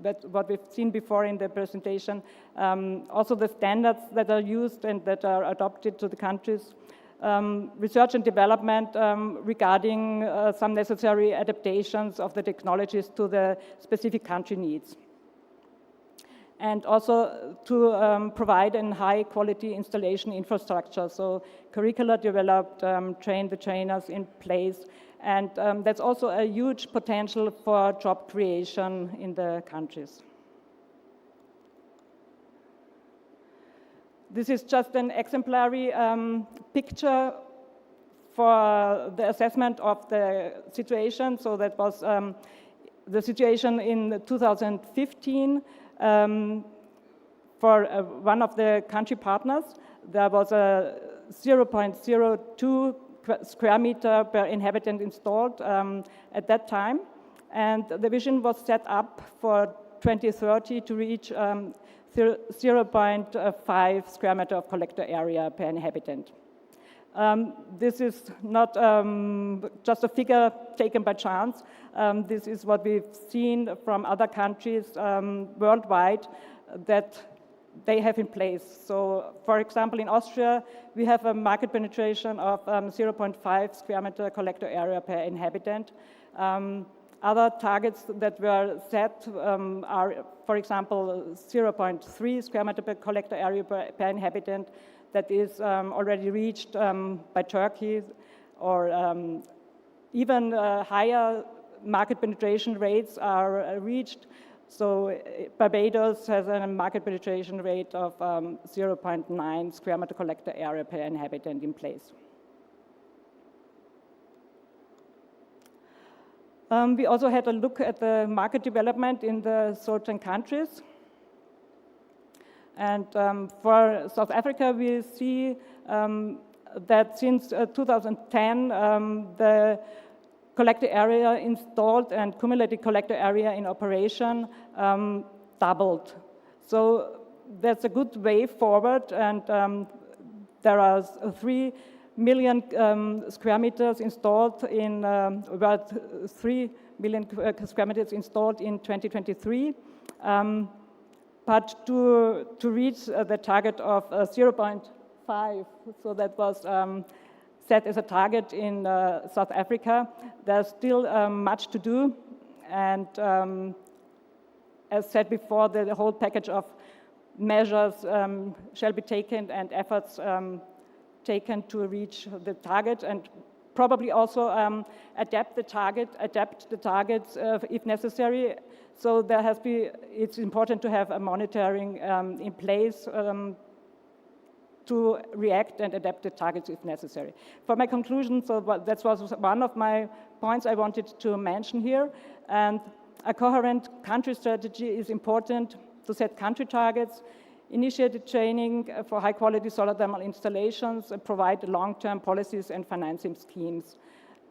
Speaker 5: that what we've seen before in the presentation, also the standards that are used and that are adopted to the countries, research and development regarding some necessary adaptations of the technologies to the specific country needs. And also to provide a high quality installation infrastructure, so curricula developed, train the trainers in place, and that's also a huge potential for job creation in the countries. This is just an exemplary picture for the assessment of the situation. So that was the situation in 2015. For one of the country partners, there was a 0.02 square meter per inhabitant installed at that time. And the vision was set up for 2030 to reach 0.5 square meter of collector area per inhabitant. This is not just a figure taken by chance. This is what we've seen from other countries worldwide that they have in place. So, for example, in Austria, we have a market penetration of 0.5 square meter collector area per inhabitant. Other targets that were set are, for example, 0.3 square meter per collector area per inhabitant. That is already reached by Turkey, or even higher market penetration rates are reached. So Barbados has a market penetration rate of 0.9 square meter collector area per inhabitant in place. We also had a look at the market development in the certain countries. And for South Africa, we see that since 2010, the collector area installed and cumulative collector area in operation doubled. So that's a good way forward, and there are 3 million square meters installed in about 3 million square meters installed in 2023. But to reach the target of 0.5, so that was set as a target in South Africa, there's still much to do. And as said before, the whole package of measures shall be taken and efforts taken to reach the target, and probably also adapt the targets if necessary. So it's important to have a monitoring in place to react and adapt the targets if necessary. For my conclusion, so that was one of my points I wanted to mention here. And a coherent country strategy is important to set country targets, initiate training for high-quality solar thermal installations, and provide long-term policies and financing schemes.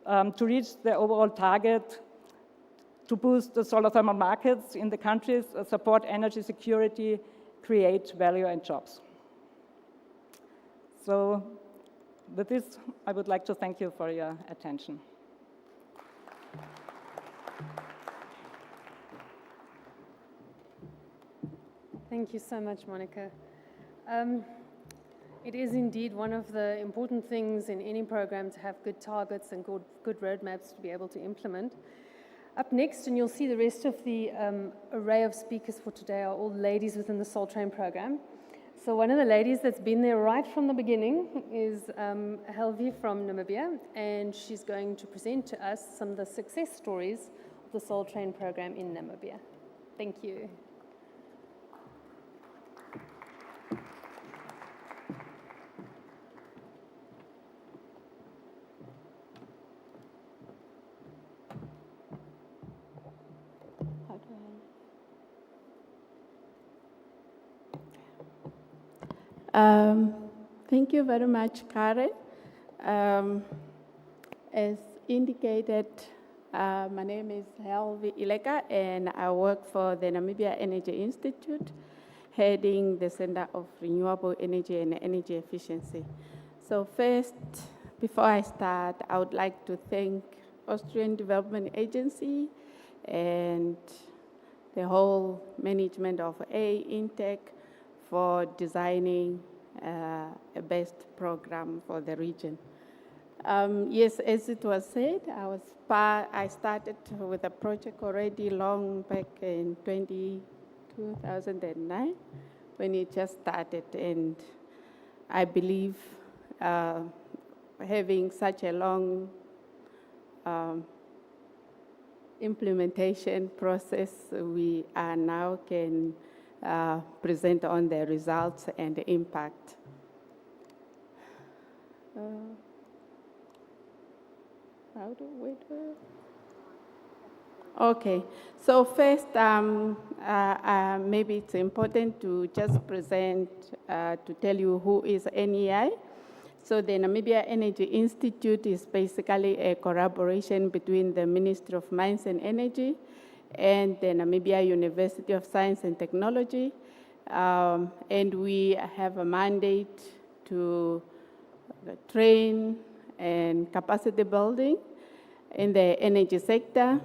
Speaker 5: To reach the overall target, to boost the solar thermal markets in the countries, support energy security, create value and jobs. So with this, I would like to thank you for your attention.
Speaker 2: Thank you so much, Monica. It is indeed one of the important things in any program to have good targets and good roadmaps to be able to implement. Up next, and you'll see the rest of the array of speakers for today are all ladies within the Soul Train program. So one of the ladies that's been there right from the beginning is Helvi from Namibia, and she's going to present to us some of the success stories of the Soul Train program in Namibia. Thank you.
Speaker 6: Thank you very much, Karen. As indicated, my name is Helvi Ileka, and I work for the Namibia Energy Institute, heading the Center of Renewable Energy and Energy Efficiency. So first, before I start, I would like to thank Austrian Development Agency and the whole management of Intec for designing a best program for the region. Yes, as it was said, I started with a project already long back in 2009 when it just started, and I believe having such a long implementation process, we are now can present on the results and the impact. Okay, so first, maybe it's important to just present, to tell you who is NEI. So the Namibia Energy Institute is basically a collaboration between the Ministry of Mines and Energy and the Namibia University of Science and Technology. And we have a mandate to train and capacity building in the energy sector.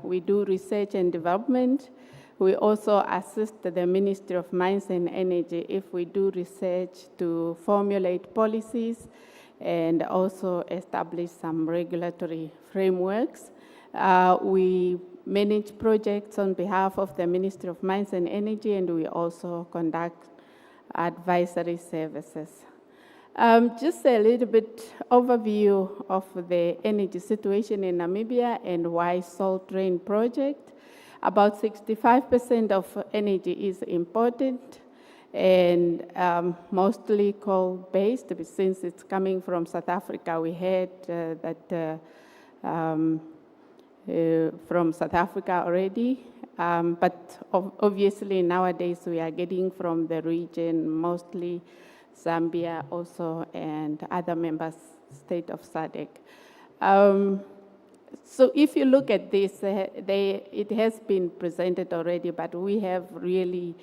Speaker 6: We do research and development. We also assist the Ministry of Mines and Energy if we do research to formulate policies and also establish some regulatory frameworks. We manage projects on behalf of the Ministry of Mines and Energy, and we also conduct advisory services. Just a little bit overview of the energy situation in Namibia and why Soul Train project. About 65% of energy is imported and mostly coal-based. Since it's coming from South Africa, we heard that from South Africa already. But obviously nowadays we are getting from the region, mostly Zambia also and other member states of Sadc. So if you look at this, it has been presented already, but we have really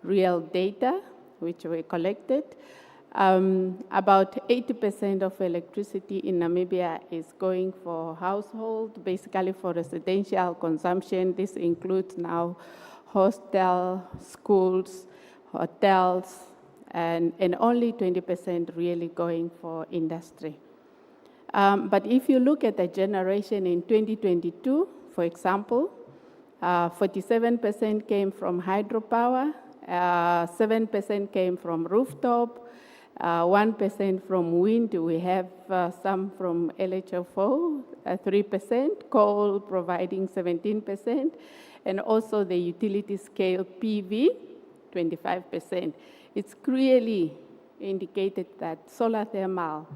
Speaker 6: real data which we collected. About 80% of electricity in Namibia is going for household, basically for residential consumption. This includes now hostel, schools, hotels, and only 20% really going for industry. But if you look at the generation in 2022, for example, 47% came from hydropower, 7% came from rooftop, 1% from wind. We have some from LHFO, 3%, coal providing 17%, and also the utility scale PV, 25%. It's clearly indicated that solar thermal,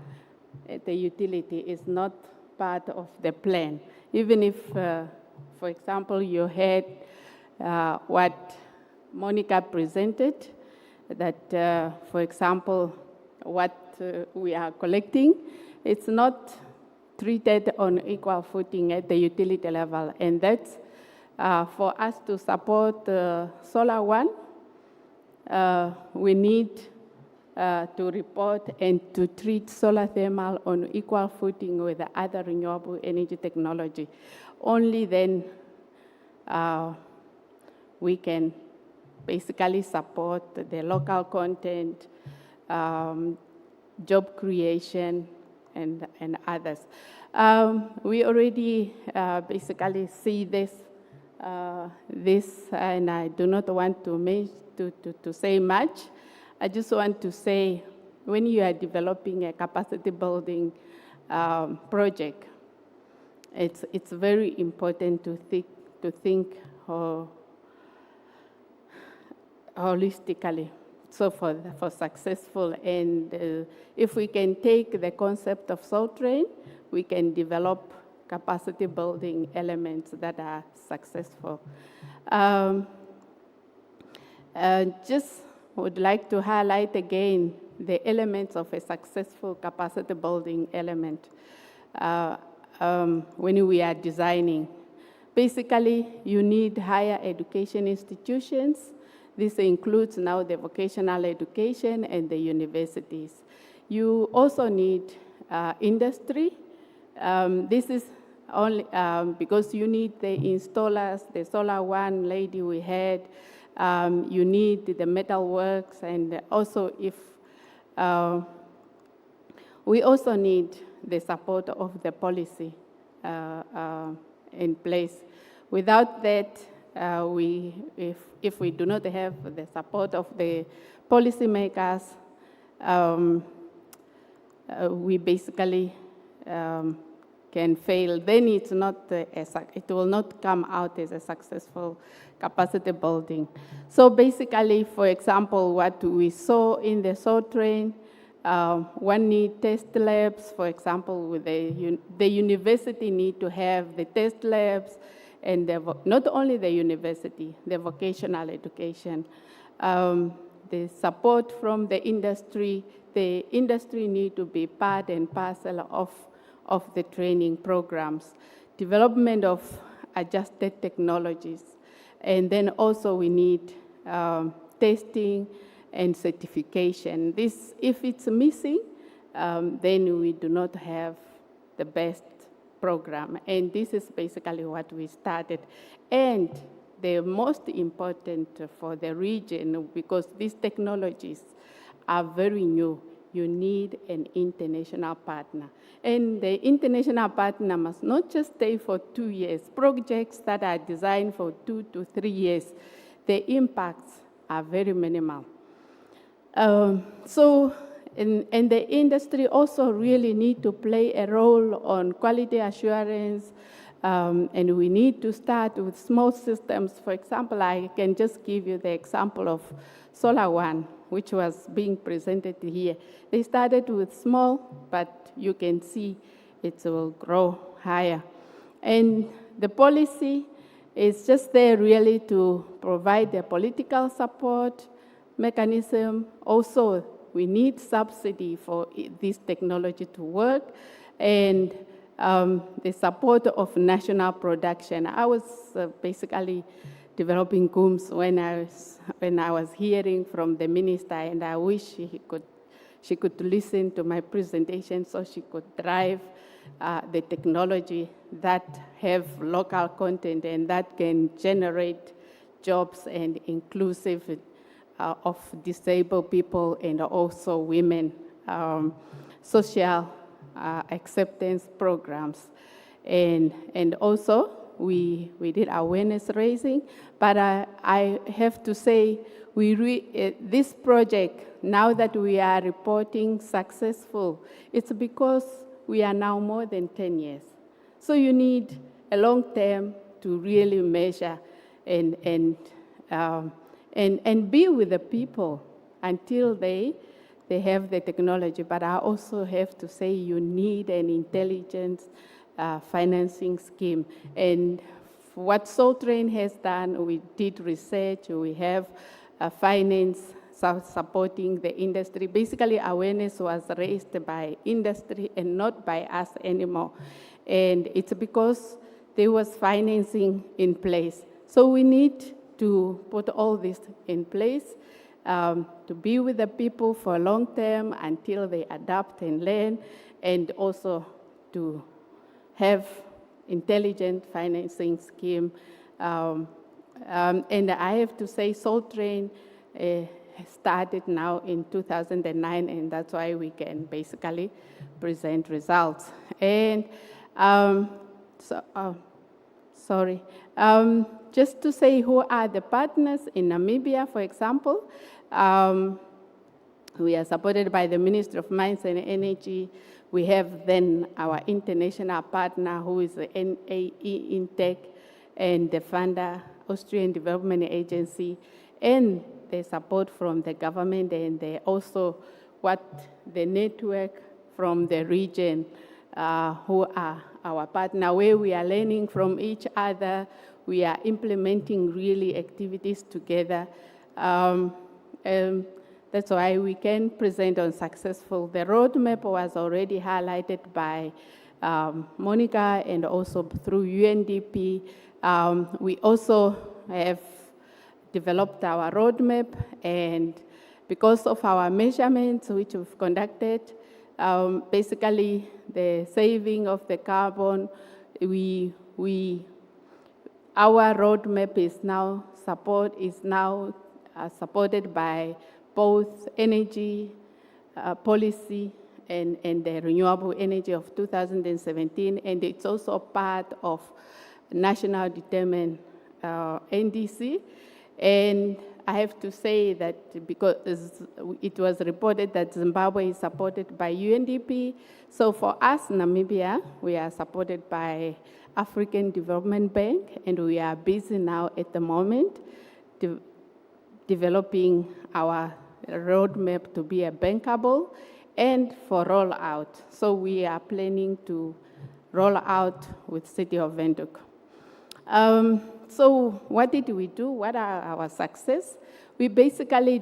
Speaker 6: the utility, is not part of the plan. Even if, for example, you heard what Monica presented, that, for example, what we are collecting, it's not treated on equal footing at the utility level. And that's for us to support Solar One. we need to report and to treat solar thermal on equal footing with the other renewable energy technology. Only then we can basically support the local content, job creation, and others. We already basically see this, and I do not want to say much. I just want to say, when you are developing a capacity building project, it's very important to think holistically. So for successful, and if we can take the concept of Soul Train, we can develop capacity building elements that are successful. Just would like to highlight again the elements of a successful capacity building element when we are designing. Basically, you need higher education institutions. This includes now the vocational education and the universities. You also need industry. This is only because you need the installers, the Solar One lady we had, you need the metal works, and also if we also need the support of the policy in place. Without that, if we do not have the support of the policymakers, we basically can fail. Then it's not it will not come out as a successful capacity building. So basically, for example, what we saw in the Soul Train, one need test labs. For example, with the university need to have the test labs, and not only the university, the vocational education, the support from the industry need to be part and parcel of the training programs, development of adjusted technologies, and then also we need testing and certification. This, if it's missing, then we do not have the best program, and this is basically what we started. And the most important for the region, because these technologies are very new, you need an international partner. And the international partner must not just stay for 2 years. Projects that are designed for 2 to 3 years, the impacts are very minimal. And the industry also really need to play a role on quality assurance, and we need to start with small systems. For example, I can just give you the example of Solar One, which was being presented here. They started with small, but you can see it will grow higher. And the policy is just there really to provide the political support mechanism. Also, we need subsidy for this technology to work, and the support of national production. I was basically developing CUMS when I was hearing from the minister, and I wish she could listen to my presentation so she could drive the technology that have local content and that can generate jobs and inclusive of disabled people and also women, social acceptance programs. And also, we did awareness raising, but I have to say, this project, now that we are reporting successful, it's because we are now more than 10 years. So you need a long term to really measure and be with the people until they have the technology. But I also have to say you need an intelligent financing scheme. And what Soul Train has done, we did research, we have finance supporting the industry. Basically, awareness was raised by industry and not by us anymore. And it's because there was financing in place. So we need to put all this in place to be with the people for long term until they adapt and learn, and also to have intelligent financing scheme. And I have to say, Train started now in 2009, and that's why we can basically present results. And just to say who are the partners in Namibia, for example, we are supported by the Ministry of Mines and Energy. We have then our international partner, who is the NAE Intec, and the funder, Austrian Development Agency, and the support from the government, and also the network from the region, who are our partner, where we are learning from each other. We are implementing really activities together. That's why we can present on successful. The roadmap was already highlighted by Monica and also through UNDP. We also have developed our roadmap, and because of our measurements which we've conducted, basically the saving of the carbon, our roadmap is now supported by both energy policy and the renewable energy of 2017, and it's also part of national determined NDC. And I have to say that because it was reported that Zimbabwe is supported by UNDP, so for us, Namibia, we are supported by African Development Bank, and we are busy now at the moment developing our roadmap to be a bankable and for rollout. So we are planning to roll out with City of Windhoek. So what did we do? What are our success? We basically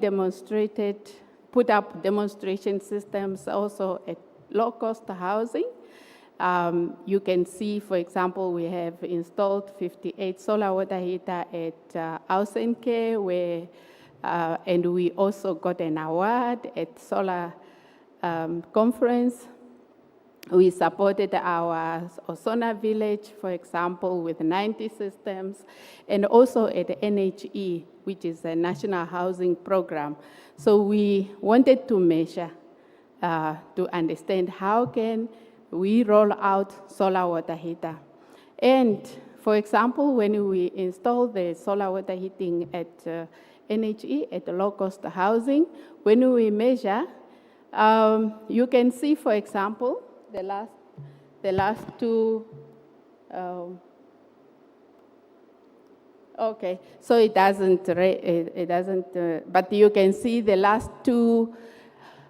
Speaker 6: put up demonstration systems also at low-cost housing. You can see, for example, we have installed 58 solar water heater at Ausenke, where and we also got an award at Solar Conference. We supported our Osona village, for example, with 90 systems, and also at NHE, which is a national housing program. So we wanted to measure to understand how can we roll out solar water heater. And for example, when we install the solar water heating at NHE, at the low-cost housing, when we measure, you can see, for example, the last two, okay, so it doesn't, but you can see the last two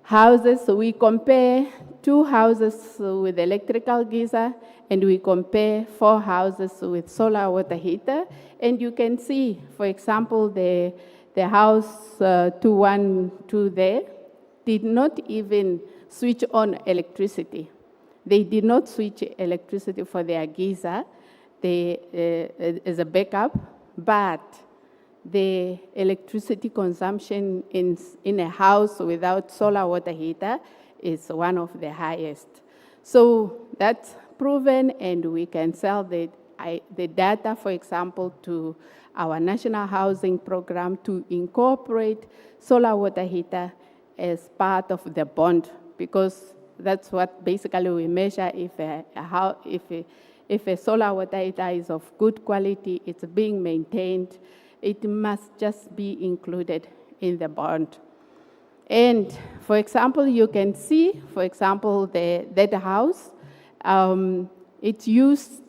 Speaker 6: houses. So we compare 2 houses with electrical geyser, and we compare 4 houses with solar water heater. And you can see, for example, the house 212 there did not even switch on electricity. They did not switch electricity for their geyser as a backup, but the electricity consumption in a house without solar water heater is one of the highest. So that's proven, and we can sell the data, for example, to our national housing program to incorporate solar water heater as part of the bond, because that's what basically we measure if a solar water heater is of good quality, it's being maintained, it must just be included in the bond. And for example, you can see, for example, that house, it used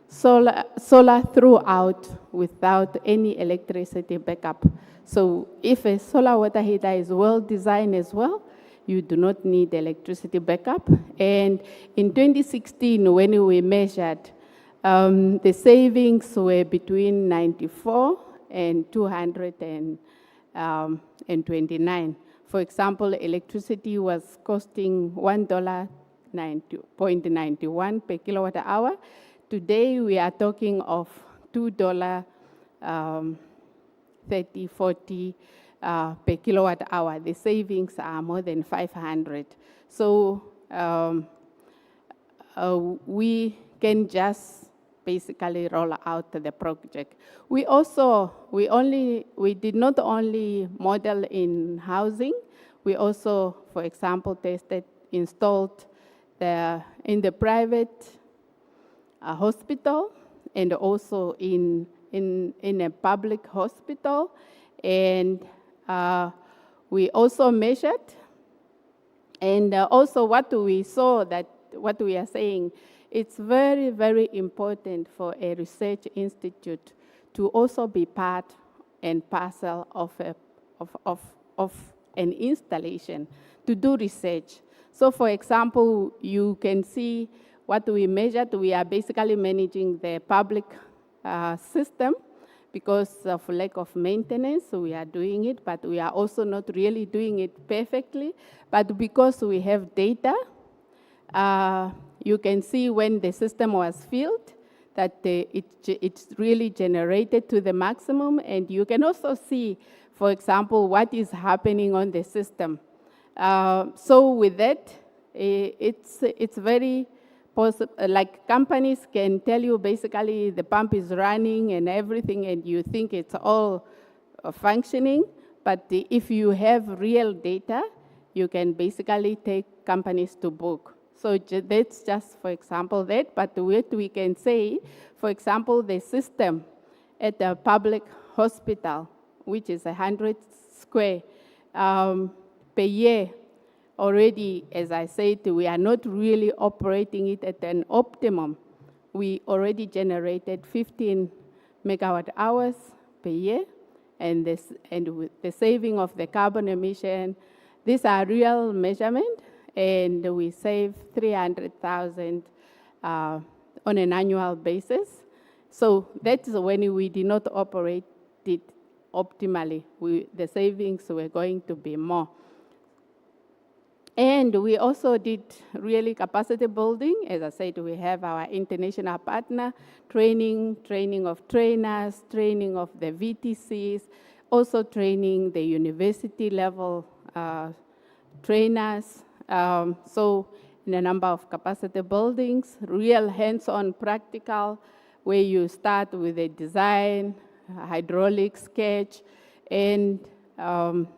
Speaker 6: solar throughout without any electricity backup. So if a solar water heater is well designed as well, you do not need electricity backup. And in 2016, when we measured, the savings were between 94 and 229. For example, electricity was costing $1.91 per kilowatt hour. Today, we are talking of $2.30, $40 per kilowatt hour. The savings are more than 500. So we can just basically roll out the project. We did not only model in housing, we also, for example, installed in the private hospital and also in a public hospital. And we also measured. And also what we saw, that what we are saying, it's very, very important for a research institute to also be part and parcel of an installation to do research. So for example, you can see what we measured. We are basically managing the public system because of lack of maintenance. So we are doing it, but we are also not really doing it perfectly. But because we have data, you can see when the system was filled, that it's really generated to the maximum. And you can also see, for example, what is happening on the system. So with that, it's very possible, like companies can tell you basically the pump is running and everything, and you think it's all functioning. But if you have real data, you can basically take companies to book. So that's just, for example, that. But what we can say, for example, the system at a public hospital, which is 100 square per year, already, as I said, we are not really operating it at an optimum. We already generated 15 megawatt hours per year, and with the saving of the carbon emission, these are real measurements, and we save 300,000 on an annual basis. So that's when we did not operate it optimally. The savings were going to be more. And we also did really capacity building. As I said, we have our international partner, training of trainers, training of the VTCs, also training the university level trainers. So in a number of capacity buildings, real hands-on practical, where you start with a design, hydraulic sketch, and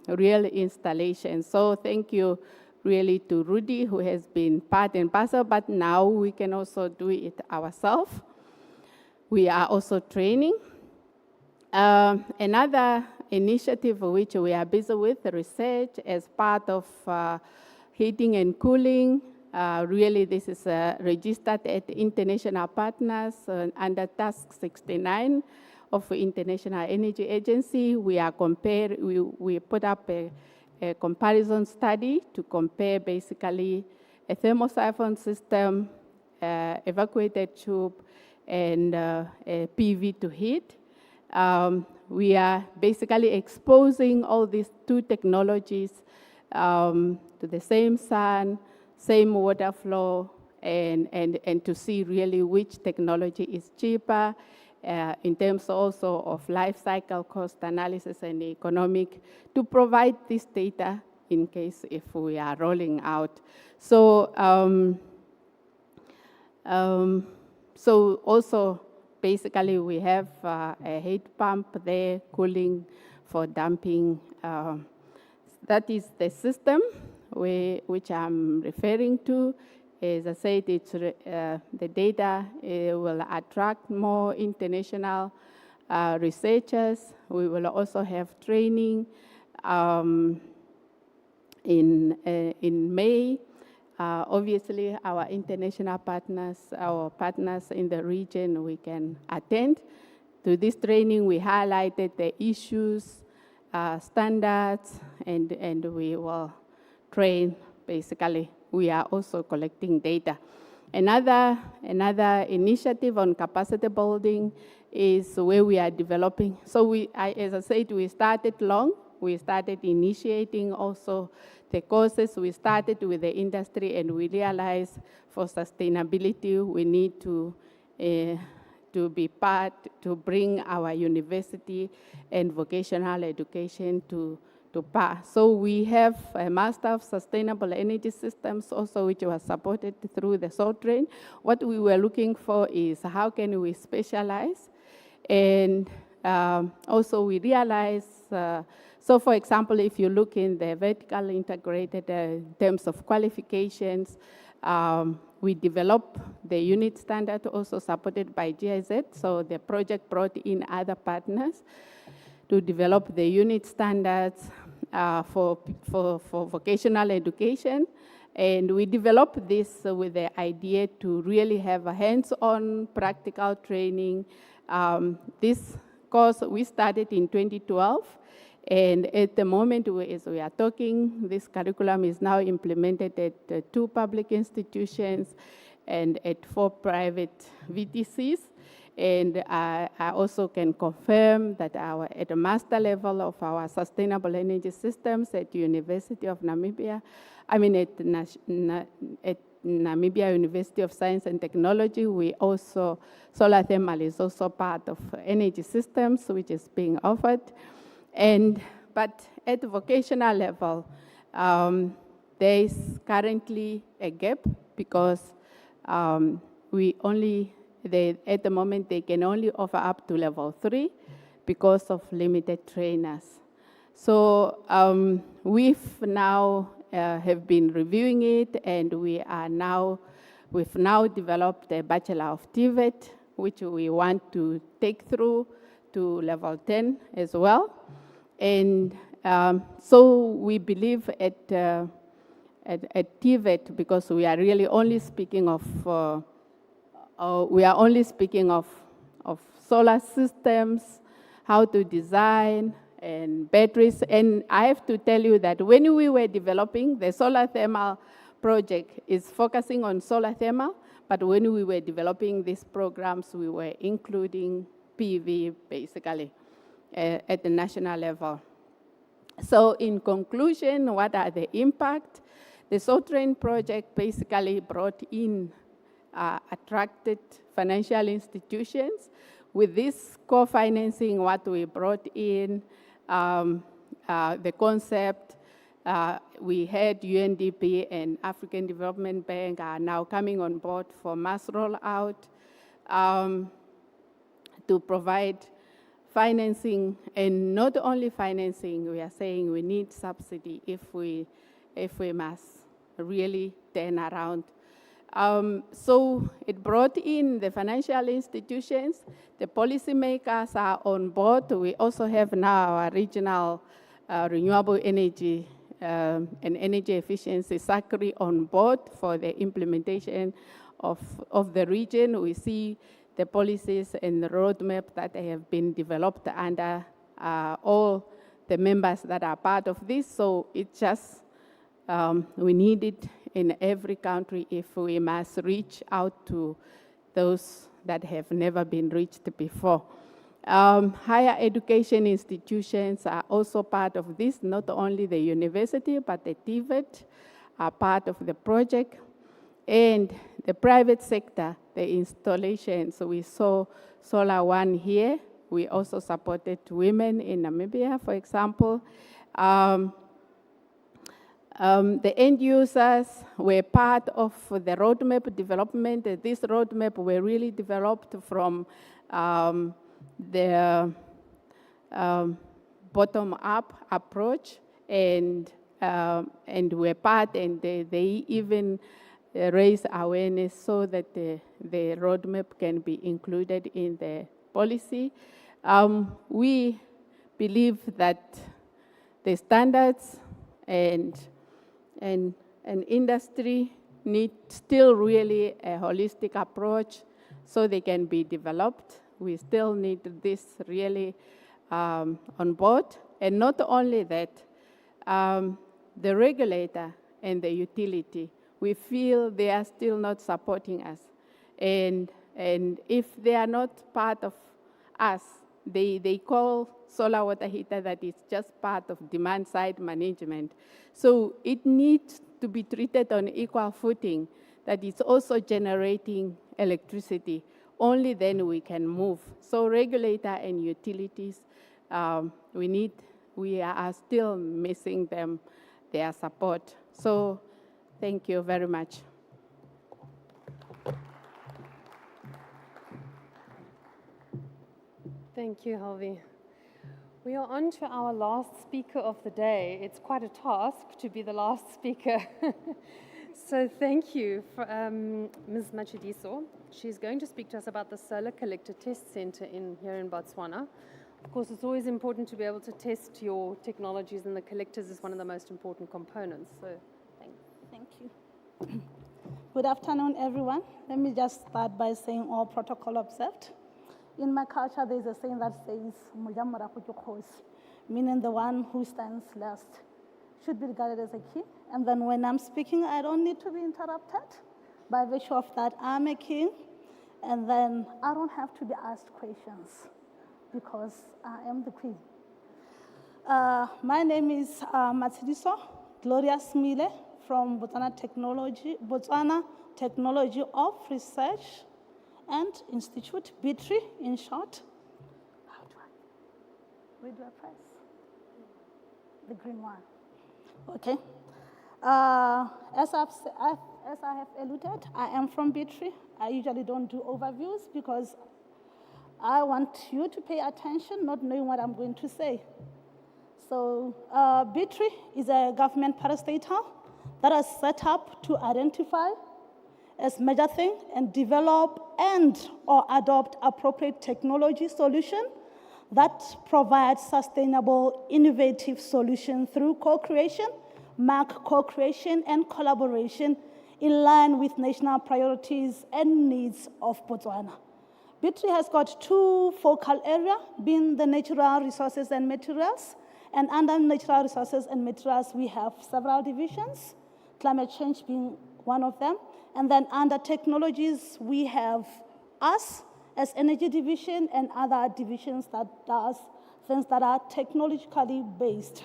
Speaker 6: real installation. So thank you really to Rudy, who has been part and parcel, but now we can also do it ourselves. We are also training. Another initiative which we are busy with, research as part of heating and cooling. Really, this is registered at international partners under Task 69 of International Energy Agency. We put up a comparison study to compare basically a thermosiphon system, evacuated tube, and a PV to heat. We are basically exposing all these two technologies to the same sun, same water flow, and to see really which technology is cheaper in terms also of life cycle cost analysis and economic, to provide this data in case if we are rolling out. So, so also basically we have a heat pump there, cooling for dumping. That is the system which I'm referring to. As I said, it's, the data will attract more international researchers. We will also have training in May. Obviously, our international partners, our partners in the region, we can attend. To this training, we highlighted the issues, standards, and we will train basically. We are also collecting data. Another initiative on capacity building is where we are developing. So as I said, we started long. We started initiating also the courses. We started with the industry, and we realized for sustainability, we need to be part, to bring our university and vocational education to to par. So we have a Master of Sustainable Energy Systems also, which was supported through the SOLTRAIN. What we were looking for is how can we specialize, and also we realize, so for example, if you look in the vertical integrated in terms of qualifications, we developed the unit standard also supported by GIZ, so the project brought in other partners to develop the unit standards for vocational education. And we developed this with the idea to really have a hands-on practical training. This course we started in 2012, and at the moment as we are talking, this curriculum is now implemented at 2 public institutions and at 4 private VTCs. And I also can confirm that at the master level of our sustainable energy systems at University of Namibia, at Namibia University of Science and Technology, we also, solar thermal is also part of energy systems, which is being offered. But at the vocational level, there is currently a gap because at the moment, they can only offer up to level 3 because of limited trainers. So we've now have been reviewing it, and we've now developed a Bachelor of TVET, which we want to take through to level 10 as well. And so we believe at TVET, because we are really only speaking of solar systems, how to design, and batteries. And I have to tell you that when we were developing, the solar thermal project is focusing on solar thermal, but when we were developing these programs, we were including PV, basically, at the national level. So in conclusion, what are the impacts? The SOLTRAIN project basically brought in attracted financial institutions. With this co-financing, what we brought in, the concept, we had UNDP and African Development Bank are now coming on board for mass rollout to provide financing, and not only financing, we are saying we need subsidy if we must really turn around. So it brought in the financial institutions, the policymakers are on board. We also have now our regional renewable energy and energy efficiency SACRI on board for the implementation of the region. We see the policies and the roadmap that have been developed under all the members that are part of this. So it's just, we need it in every country if we must reach out to those that have never been reached before. Higher education institutions are also part of this, not only the university, but the TVET are part of the project. And the private sector, the installations, so we saw Solar One here. We also supported women in Namibia, for example. The end users were part of the roadmap development. This roadmap were really developed from the bottom-up approach, and were part, and they even raise awareness so that the roadmap can be included in the policy. We believe that the standards and industry need still really a holistic approach so they can be developed. We still need this really on board. And not only that, the regulator and the utility, we feel they are still not supporting us. And if they are not part of us, they call solar water heater that is just part of demand side management. So it needs to be treated on equal footing, that it's also generating electricity. Only then we can move. So regulator and utilities, we we are still missing them, their support. So thank you very much.
Speaker 2: Thank you, Helvi. We are on to our last speaker of the day. It's quite a task to be the last speaker. So thank you, for, Ms. Matshidiso. She's going to speak to us about the Solar Collector Test Center here in Botswana. Of course, it's always important to be able to test your technologies, and the collectors is one of the most important components. So
Speaker 7: Thank you. Good afternoon, everyone. Let me just start by saying all protocol observed. In my culture, there's a saying that says, "Mujamara kujukhosi," meaning the one who stands last should be regarded as a king. And then when I'm speaking, I don't need to be interrupted. By virtue of that, I'm a king. And then I don't have to be asked questions because I am the queen. My name is Matshidiso Gloria Smile from Botswana Technology of Research and Institute, BITRI in short. Where do I press? The green one. Okay. As I have alluded, I am from BITRI. I usually don't do overviews because I want you to pay attention, not knowing what I'm going to say. So BITRI is a government parastatal that is set up to identify, as measure thing, and develop and/or adopt appropriate technology solution that provides sustainable, innovative solution through co-creation, co-creation and collaboration in line with national priorities and needs of Botswana. BITRI has got two focal areas, being the natural resources and materials. And under natural resources and materials, we have several divisions, climate change being one of them. And then under technologies, we have us as energy division and other divisions that does things that are technologically based.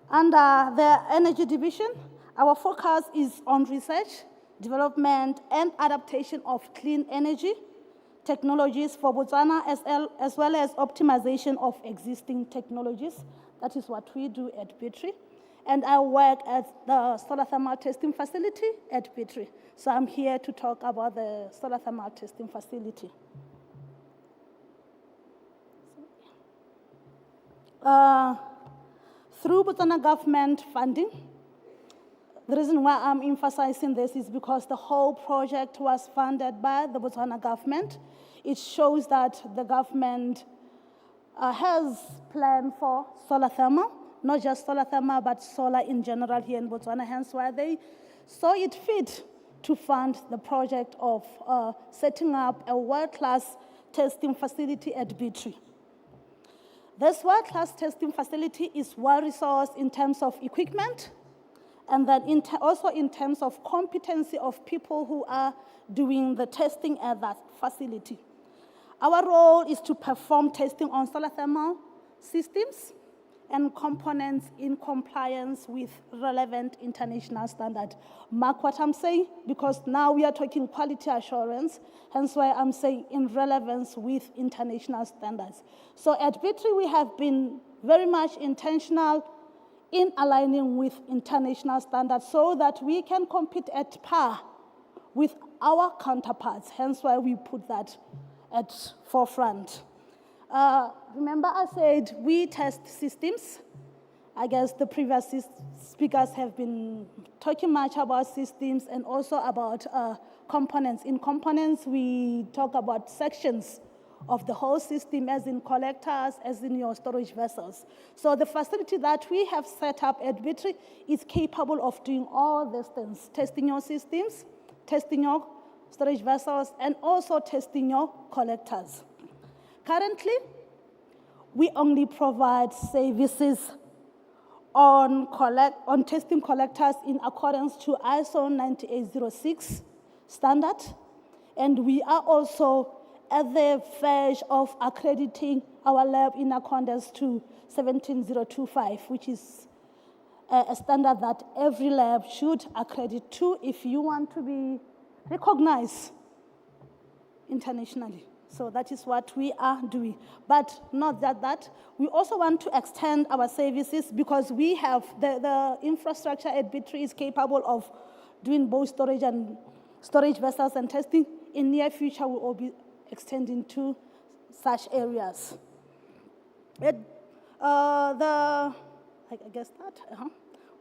Speaker 7: Under the energy division, our focus is on research, development, and adaptation of clean energy technologies for Botswana, as well as optimization of existing technologies. That is what we do at BITRI. And I work at the solar thermal testing facility at BITRI. So I'm here to talk about the solar thermal testing facility. Through Botswana government funding, the reason why I'm emphasizing this is because the whole project was funded by the Botswana government. It shows that the government has planned for solar thermal, not just solar thermal, but solar in general here in Botswana, hence why they saw it fit to fund the project of setting up a world-class testing facility at BITRI. This world-class testing facility is well-resourced in terms of equipment, and then also in terms of competency of people who are doing the testing at that facility. Our role is to perform testing on solar thermal systems and components in compliance with relevant international standards. Mark what I'm saying, because now we are talking quality assurance, hence why I'm saying in relevance with international standards. So at BITRI, we have been very much intentional in aligning with international standards so that we can compete at par with our counterparts, hence why we put that at forefront. Remember I said we test systems. I guess the previous speakers have been talking much about systems and also about components. In components, we talk about sections of the whole system, as in collectors, as in your storage vessels. So the facility that we have set up at BITRI is capable of doing all these things, testing your systems, testing your storage vessels, and also testing your collectors. Currently, we only provide services on testing collectors in accordance to ISO 9806 standard, and we are also at the verge of accrediting our lab in accordance to 17025, which is a standard that every lab should accredit to if you want to be recognized internationally. So that is what we are doing. But not that, we also want to extend our services because we have the infrastructure at B3 is capable of doing both storage vessels and testing. In near future, we will be extending to such areas.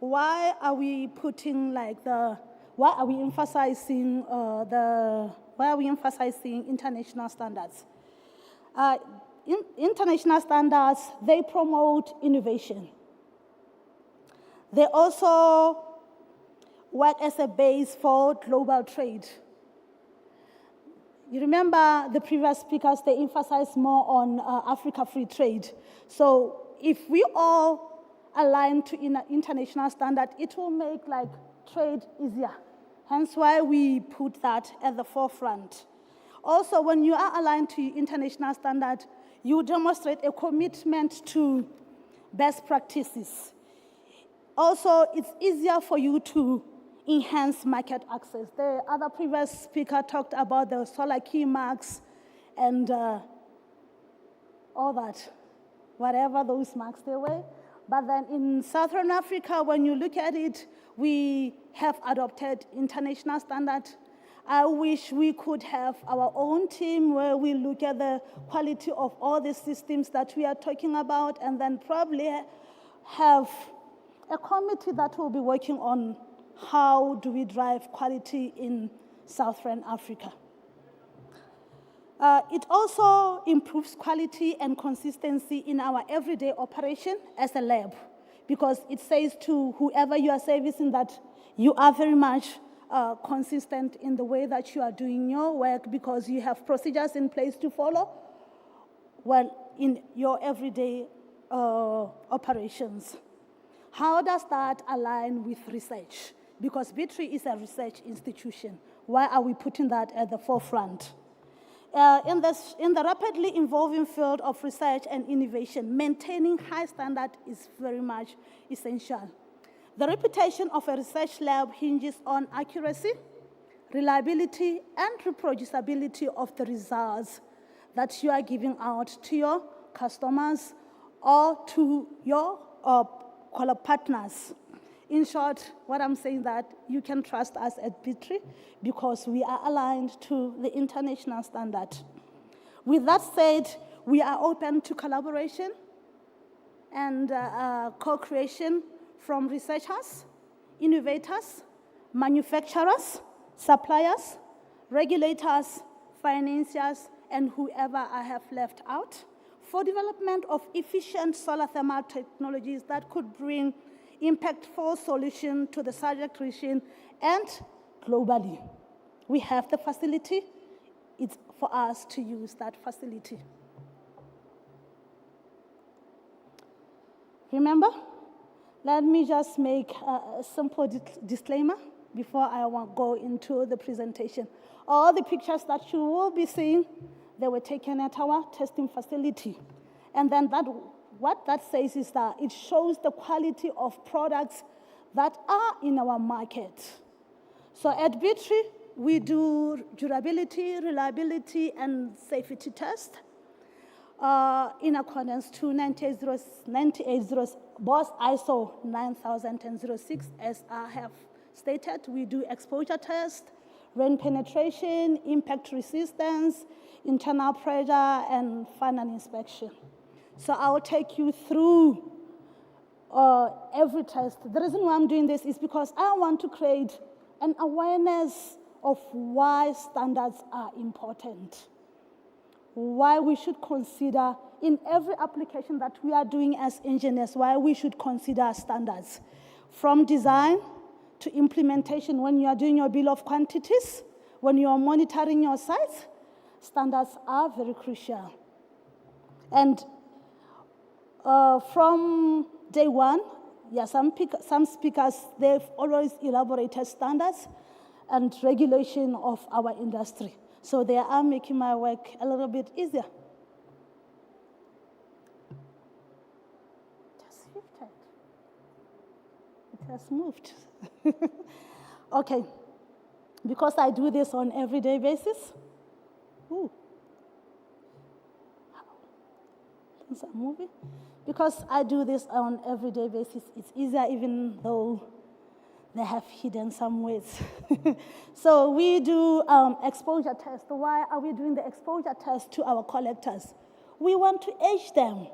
Speaker 7: Why are we putting why are we emphasizing international standards? International standards, they promote innovation. They also work as a base for global trade. You remember the previous speakers, they emphasized more on Africa free trade. So if we all align to international standard, it will make trade easier. Hence why we put that at the forefront. Also, when you are aligned to international standard, you demonstrate a commitment to best practices. Also, it's easier for you to enhance market access. The other previous speaker talked about the solar key marks and all that, whatever those marks they were. But then in Southern Africa, when you look at it, we have adopted international standard. I wish we could have our own team where we look at the quality of all the systems that we are talking about and then probably have a committee that will be working on how do we drive quality in Southern Africa. It also improves quality and consistency in our everyday operation as a lab, because it says to whoever you are servicing that you are very much consistent in the way that you are doing your work because you have procedures in place to follow in your everyday operations. How does that align with research? Because B3 is a research institution. Why are we putting that at the forefront? In the rapidly evolving field of research and innovation, maintaining high standard is very much essential. The reputation of a research lab hinges on accuracy, reliability, and reproducibility of the results that you are giving out to your customers or to your partners. In short, what I'm saying that you can trust us at B3 because we are aligned to the international standard. With that said, we are open to collaboration and co-creation from researchers, innovators, manufacturers, suppliers, regulators, financiers, and whoever I have left out for development of efficient solar thermal technologies that could bring impactful solution to the Sadc region and globally. We have the facility. It's for us to use that facility. Remember, let me just make a simple disclaimer before I go into the presentation. All the pictures that you will be seeing, they were taken at our testing facility. And then what that says is that it shows the quality of products that are in our market. So at B3, we do durability, reliability, and safety tests in accordance to 9800 BOS ISO 9006. As I have stated, we do exposure tests, rain penetration, impact resistance, internal pressure, and final inspection. So I'll take you through every test. The reason why I'm doing this is because I want to create an awareness of why standards are important, why we should consider in every application that we are doing as engineers, why we should consider standards. From design to implementation, when you are doing your bill of quantities, when you are monitoring your sites, standards are very crucial. And from day one, some speakers, they've always elaborated standards and regulation of our industry. So they are making my work a little bit easier. Just shifted. It has moved. Okay. Because I do this on everyday basis. Ooh. it's a movie. Because I do this on everyday basis, it's easier even though they have hidden some ways. So we do exposure test. Why are we doing the exposure test to our collectors? We want to age them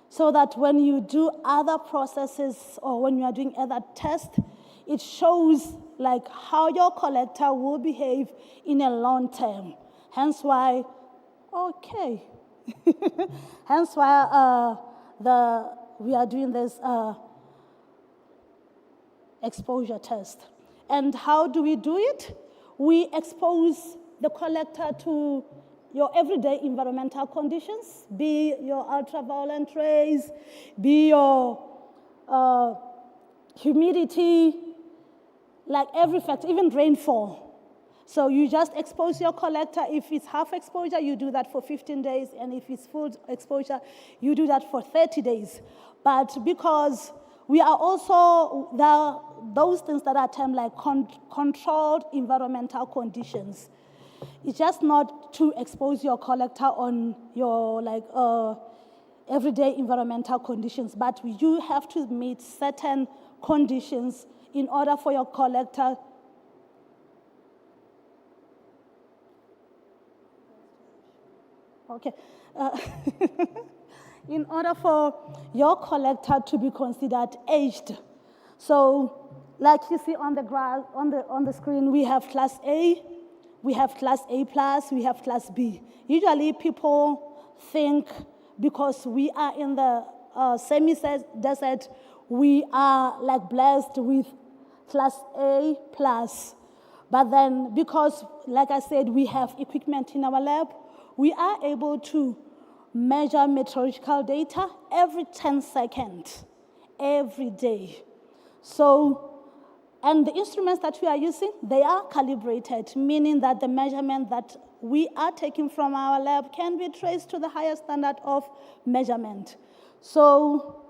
Speaker 7: so that when you do other processes or when you are doing other tests, it shows like how your collector will behave in a long term. Hence why, okay. Hence why we are doing this exposure test. And how do we do it? We expose the collector to your everyday environmental conditions, be your ultraviolet rays, be your humidity, like every factor, even rainfall. So you just expose your collector. If it's half exposure, you do that for 15 days. And if it's full exposure, you do that for 30 days. But because we are also, those things that are termed like controlled environmental conditions. It's just not to expose your collector on your everyday environmental conditions, but you have to meet certain conditions in order for your collector in order for your collector to be considered aged. So, like you see on the graph, on the screen, we have class A, we have class A+, we have class B. Usually people think because we are in the semi-desert, we are like blessed with class A+. But then because, like I said, we have equipment in our lab, we are able to measure meteorological data every 10 seconds, every day. So, and the instruments that we are using, they are calibrated, meaning that the measurement that we are taking from our lab can be traced to the higher standard of measurement. So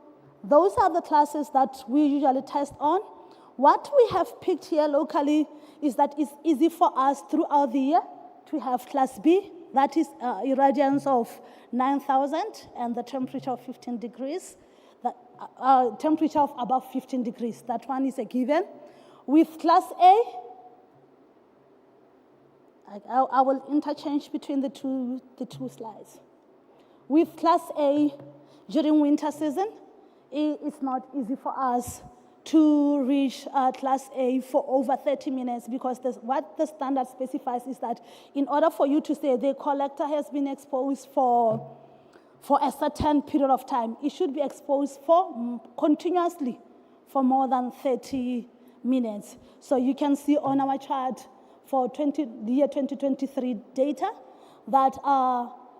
Speaker 7: those are the classes that we usually test on. What we have picked here locally is that it's easy for us throughout the year to have class B, that is irradiance of 9,000 and the temperature of 15 degrees, temperature of above 15 degrees. That one is a given. With class A, I will interchange between the two slides. With class A, during winter season, it's not easy for us to reach class A for over 30 minutes because what the standard specifies is that in order for you to say the collector has been exposed for a certain period of time, it should be exposed for continuously for more than 30 minutes. So you can see on our chart for the year 2023 data that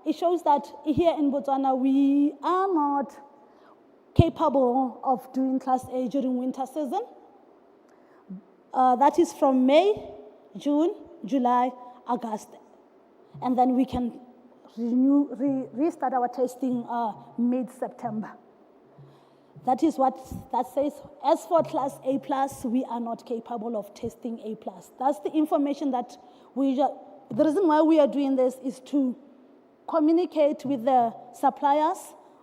Speaker 7: it shows that here in Botswana we are not capable of doing class A during winter season. That is from May, June, July, August. And then we can restart our testing mid-September. That is what that says. As for class A+, we are not capable of testing A+. That's the information that the reason why we are doing this is to communicate with the suppliers,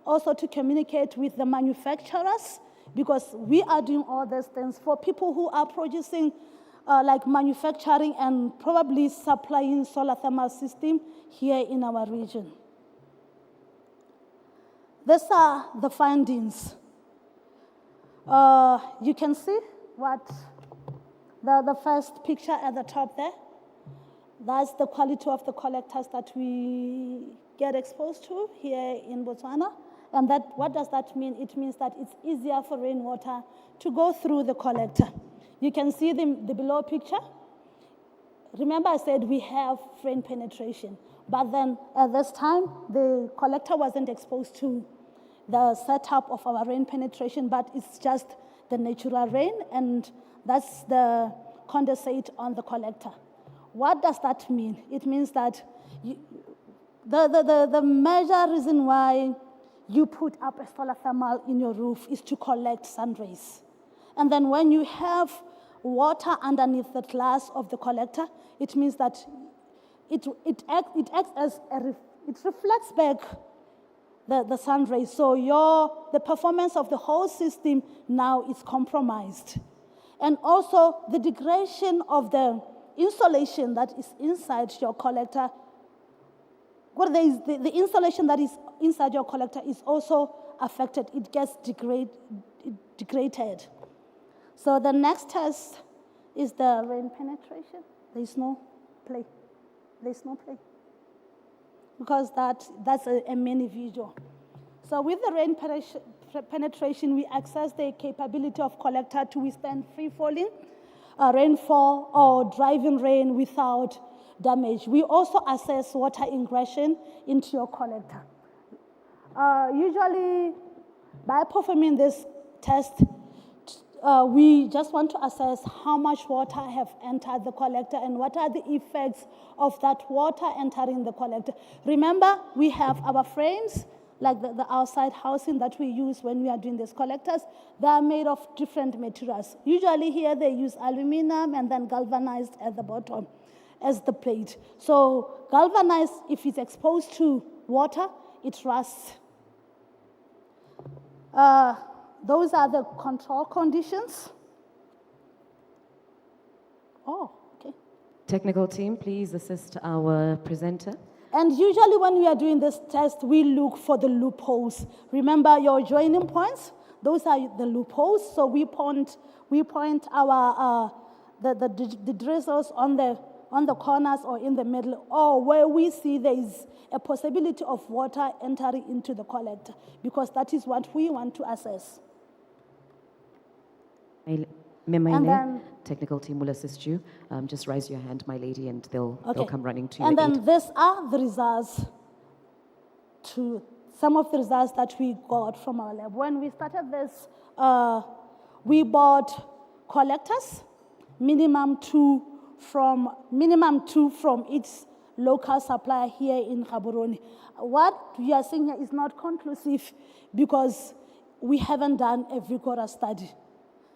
Speaker 7: also to communicate with the manufacturers, because we are doing all these things for people who are producing like manufacturing and probably supplying solar thermal system here in our region. These are the findings. You can see what the first picture at the top there. That's the quality of the collectors that we get exposed to here in Botswana. And what does that mean? It means that it's easier for rainwater to go through the collector. You can see the below picture. Remember I said we have rain penetration, but then at this time, the collector wasn't exposed to the setup of our rain penetration, but it's just the natural rain, and that's the condensate on the collector. What does that mean? It means that the major reason why you put up a solar thermal in your roof is to collect sun rays. And then when you have water underneath the glass of the collector, it means that it acts as it reflects back the sun rays. So the performance of the whole system now is compromised. And also the degradation of the insulation that is inside your collector. The insulation that is inside your collector is also affected. It gets degraded. So the next test is the rain penetration. There is no play. There's no play. Because that's a mini visual. So with the rain penetration, we assess the capability of collector to withstand free-falling rainfall or driving rain without damage. We also assess water ingression into your collector. Usually, by performing this test, we just want to assess how much water have entered the collector and what are the effects of that water entering the collector. Remember, we have our frames, like the outside housing that we use when we are doing these collectors. They are made of different materials. Usually here they use aluminum and then galvanized at the bottom as the plate. So galvanized, if it's exposed to water, it rusts. Those are the control conditions. Oh, okay.
Speaker 1: Technical team, please assist our presenter.
Speaker 7: And usually when we are doing this test, we look for the loopholes. Remember your joining points? Those are the loopholes. So we point our the drizzles on the corners or in the middle, or where we see there is a possibility of water entering into the collector, because that is what we want to assess.
Speaker 1: Memaile, technical team will assist you. Just raise your hand, my lady, and they'll come running to you.
Speaker 7: And then these are the results, some of the results that we got from our lab. When we started this, we bought collectors, minimum two from each local supplier here in Gaborone. What we are seeing here is not conclusive because we haven't done a rigorous study.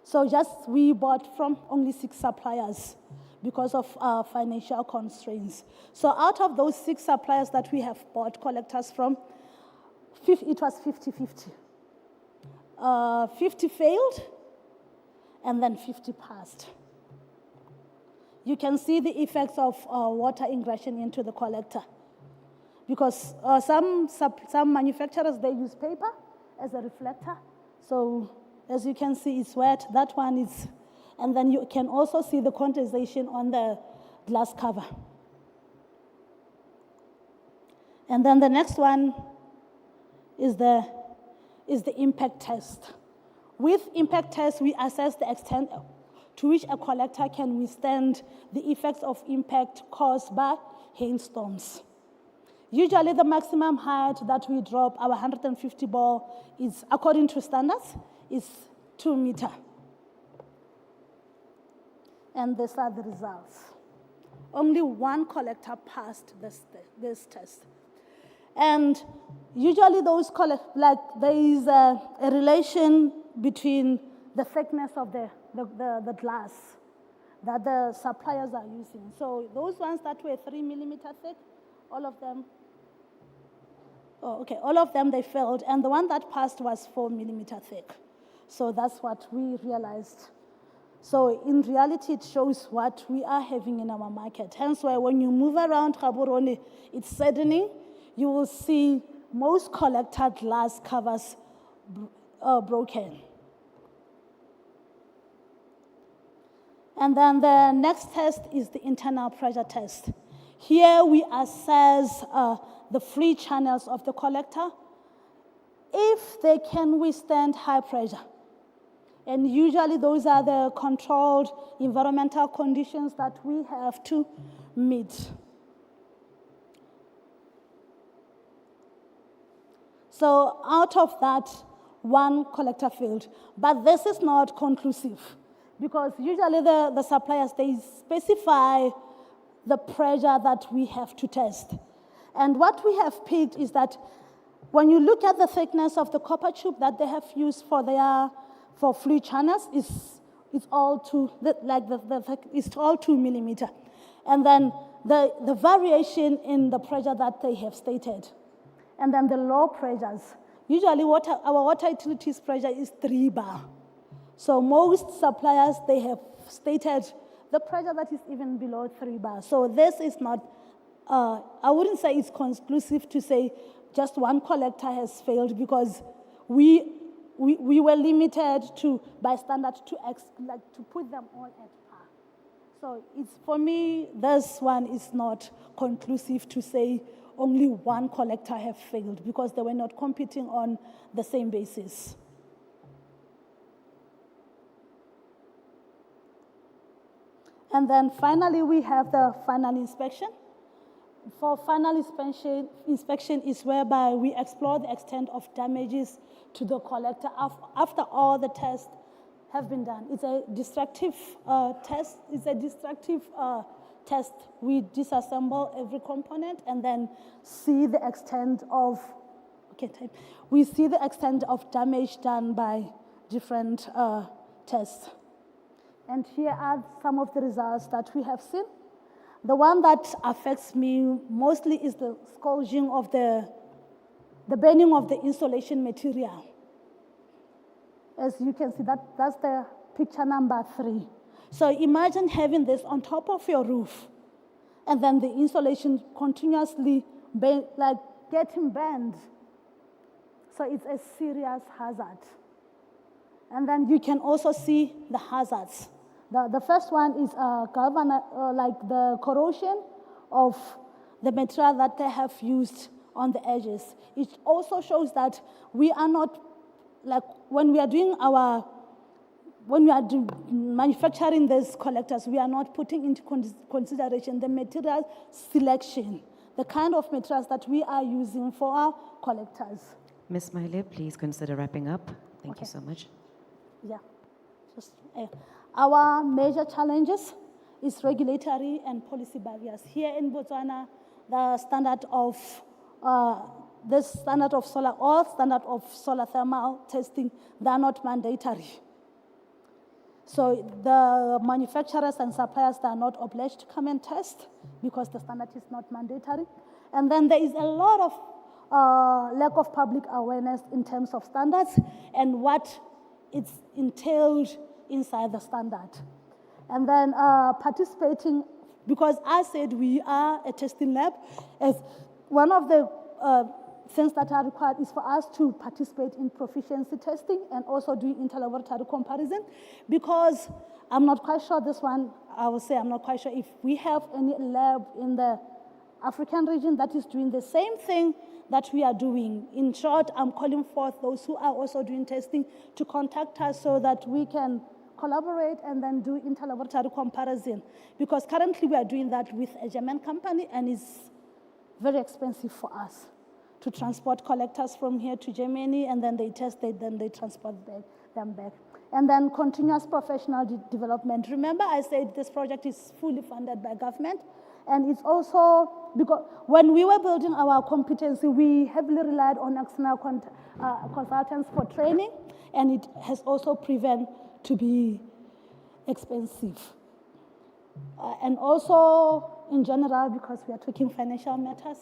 Speaker 7: So we bought from only 6 suppliers because of financial constraints. So out of those 6 suppliers that we have bought collectors from, it was 50-50. 50 failed, and then 50 passed. You can see the effects of water ingression into the collector. Because some manufacturers, they use paper as a reflector. So as you can see, it's wet. That one is, and then you can also see the condensation on the glass cover. And then the next one is the impact test. With impact test, we assess the extent to which a collector can withstand the effects of impact caused by hailstorms. Usually the maximum height that we drop our 150 ball is, according to standards, is 2 meters. And these are the results. Only 1 collector passed this test. And usually those there is a relation between the thickness of the glass that the suppliers are using. So those ones that were 3 millimeter thick, all of them they failed, and the one that passed was 4 millimeter thick. So that's what we realized. So in reality, it shows what we are having in our market. Hence why when you move around Gaborone, it's saddening. You will see most collector glass covers broken. And then the next test is the internal pressure test. Here we assess the free channels of the collector if they can withstand high pressure. And usually those are the controlled environmental conditions that we have to meet. So out of that, 1 collector failed. But this is not conclusive, because usually the suppliers, they specify the pressure that we have to test. And what we have picked is that when you look at the thickness of the copper tube that they have used for fluid channels, it's all 2 millimeter. And then the variation in the pressure that they have stated. and then the low pressures. Usually our water utilities pressure is 3 bar. So most suppliers, they have stated the pressure that is even below 3 bar. So this is not, I wouldn't say it's conclusive to say just one collector has failed, because we were limited to, by standard, to put them all at par. So it's, for me, this one is not conclusive to say only one collector have failed, because they were not competing on the same basis. And then finally, we have the final inspection. For final inspection is whereby we explore the extent of damages to the collector after all the tests have been done. It's a destructive test. It's a destructive test. We disassemble every component and then see the extent of, we see the extent of damage done by different tests. And here are some of the results that we have seen. The one that affects me mostly is the scourging of the burning of the insulation material. As you can see, that's the picture number 3. So imagine having this on top of your roof, and then the insulation continuously getting burned. So it's a serious hazard. And then you can also see the hazards. The first one is the corrosion of the material that they have used on the edges. It also shows that we are not, when we are manufacturing these collectors, we are not putting into consideration the material selection, the kind of materials that we are using for our collectors.
Speaker 1: Ms. Maile, please consider wrapping up. Thank you so much.
Speaker 7: Yeah. Our major challenges is regulatory and policy barriers. Here in Botswana, the standard of solar thermal testing, they are not mandatory. So the manufacturers and suppliers, they are not obliged to come and test because the standard is not mandatory. And then there is a lot of lack of public awareness in terms of standards and what it's entailed inside the standard. And then participating, because I said we are a testing lab, as one of the things that are required is for us to participate in proficiency testing and also doing interlaboratory comparison, because I'm not quite sure this one, I will say I'm not quite sure if we have any lab in the African region that is doing the same thing that we are doing. In short, I'm calling forth those who are also doing testing to contact us so that we can collaborate and then do interlaboratory comparison. Because currently we are doing that with a German company, and it's very expensive for us to transport collectors from here to Germany, and then they test it, then they transport them back. And then continuous professional development. Remember, I said this project is fully funded by government, and it's also because when we were building our competency, we heavily relied on external consultants for training, and it has also proven to be expensive. And also, in general, because we are talking financial matters,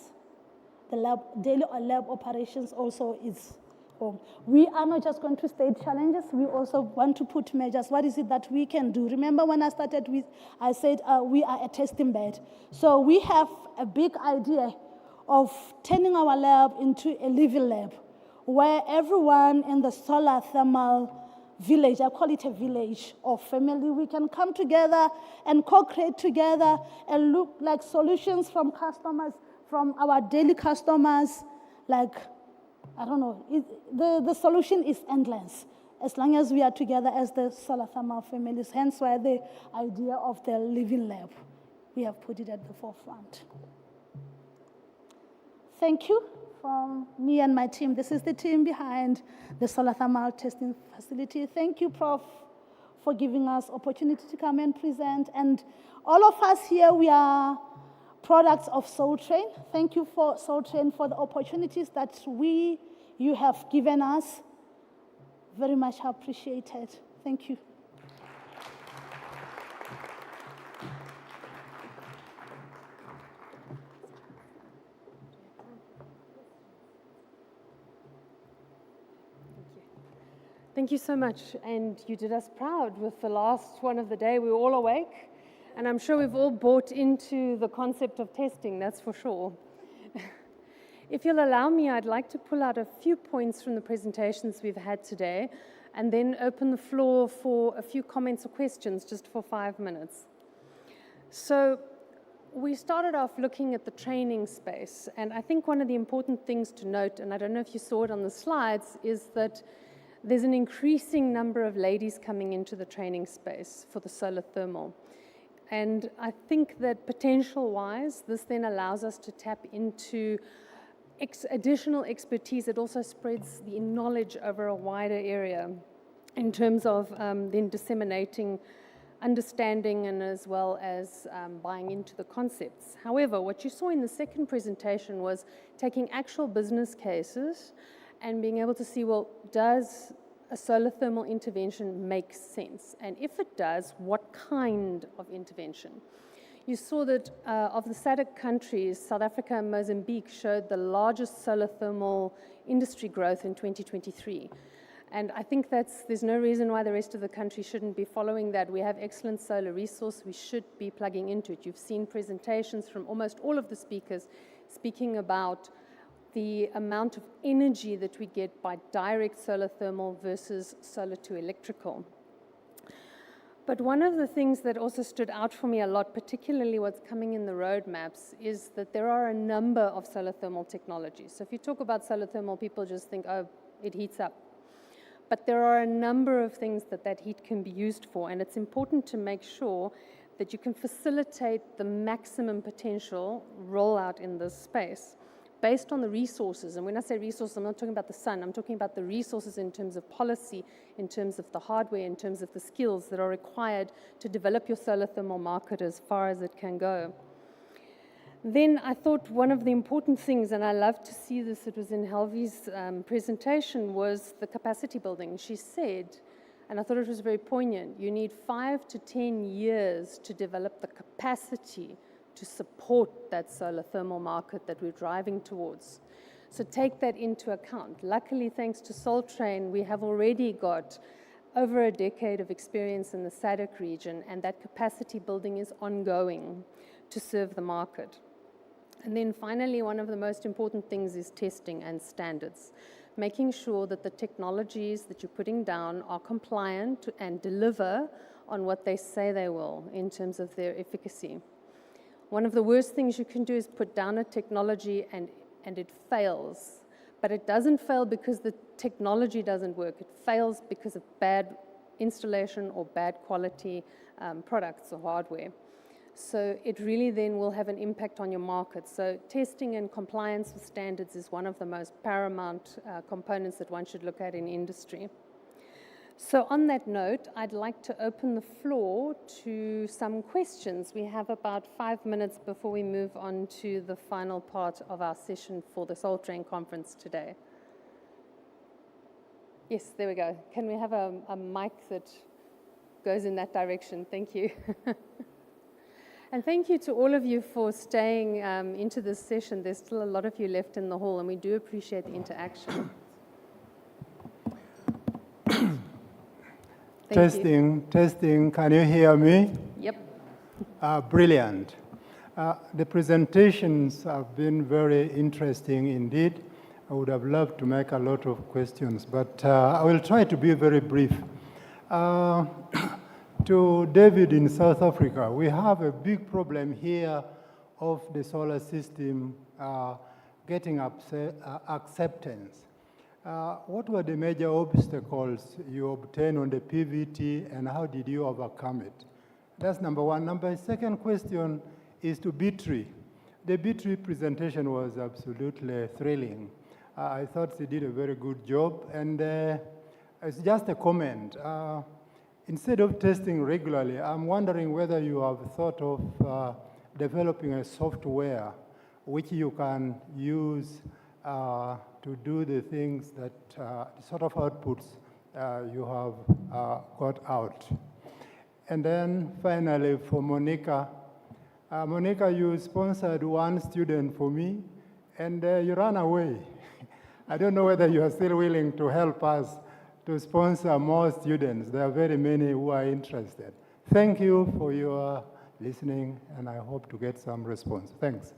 Speaker 7: the daily lab operations also is home. We are not just going to state challenges, we also want to put measures. What is it that we can do? Remember when I started with, I said we are a testing bed. So we have a big idea of turning our lab into a living lab, where everyone in the solar thermal village, I call it a village or family, we can come together and co-create together and look like solutions from customers, from our daily customers, like, I don't know, the solution is endless as long as we are together as the solar thermal families, hence why the idea of the living lab, we have put it at the forefront. Thank you from me and my team. This is the team behind the solar thermal testing facility. Thank you, Prof, for giving us opportunity to come and present. And all of us here, we are products of SoulTrain. Thank you for SoulTrain for the opportunities that you have given us. Very much appreciated. Thank you.
Speaker 2: Thank you so much. And you did us proud with the last one of the day. We were all awake. And I'm sure we've all bought into the concept of testing, that's for sure. If you'll allow me, I'd like to pull out a few points from the presentations we've had today and then open the floor for a few comments or questions just for 5 minutes. So we started off looking at the training space, and I think one of the important things to note, and I don't know if you saw it on the slides, is that there's an increasing number of ladies coming into the training space for the solar thermal. And I think that potential-wise, this then allows us to tap into additional expertise. It also spreads the knowledge over a wider area in terms of then disseminating understanding and as well as buying into the concepts. However, what you saw in the second presentation was taking actual business cases and being able to see, well, does a solar thermal intervention make sense? And if it does, what kind of intervention? You saw that of the Sadc countries, South Africa and Mozambique showed the largest solar thermal industry growth in 2023. And I think there's no reason why the rest of the country shouldn't be following that. We have excellent solar resource. We should be plugging into it. You've seen presentations from almost all of the speakers speaking about the amount of energy that we get by direct solar thermal versus solar to electrical. But one of the things that also stood out for me a lot, particularly what's coming in the roadmaps, is that there are a number of solar thermal technologies. So if you talk about solar thermal, people just think, oh, it heats up. But there are a number of things that heat can be used for, and it's important to make sure that you can facilitate the maximum potential rollout in this space based on the resources. And when I say resources, I'm not talking about the sun. I'm talking about the resources in terms of policy, in terms of the hardware, in terms of the skills that are required to develop your solar thermal market as far as it can go. Then I thought one of the important things, and I love to see this, it was in Helvi's presentation, was the capacity building. She said, and I thought it was very poignant, you need 5 to 10 years to develop the capacity to support that solar thermal market that we're driving towards. So take that into account. Luckily, thanks to Soltrain, we have already got over a decade of experience in the Sadc region, and that capacity building is ongoing to serve the market. And then finally, one of the most important things is testing and standards, making sure that the technologies that you're putting down are compliant and deliver on what they say they will in terms of their efficacy. One of the worst things you can do is put down a technology and it fails. But it doesn't fail because the technology doesn't work. It fails because of bad installation or bad quality products or hardware. So it really then will have an impact on your market. So testing and compliance with standards is one of the most paramount components that one should look at in industry. So on that note, I'd like to open the floor to some questions. We have about 5 minutes before we move on to the final part of our session for the Soltrain conference today. Yes, there we go. Can we have a mic that goes in that direction? Thank you. And thank you to all of you for staying into this session. There's still a lot of you left in the hall, and we do appreciate the interaction.
Speaker 8: Testing. Can you hear me?
Speaker 2: Yep.
Speaker 8: Brilliant. The presentations have been very interesting indeed. I would have loved to make a lot of questions, but I will try to be very brief. To David in South Africa, we have a big problem here of the solar system getting acceptance. What were the major obstacles you obtained on the PVT, and how did you overcome it? That's number one. Second question is to B3. The B3 presentation was absolutely thrilling. I thought she did a very good job, and it's just a comment. Instead of testing regularly, I'm wondering whether you have thought of developing a software which you can use to do the things that sort of outputs you have got out. And then finally for Monica. Monica, you sponsored one student for me, and you ran away. I don't know whether you are still willing to help us to sponsor more students. There are very many who are interested. Thank you for your listening, and I hope to get some response. Thanks.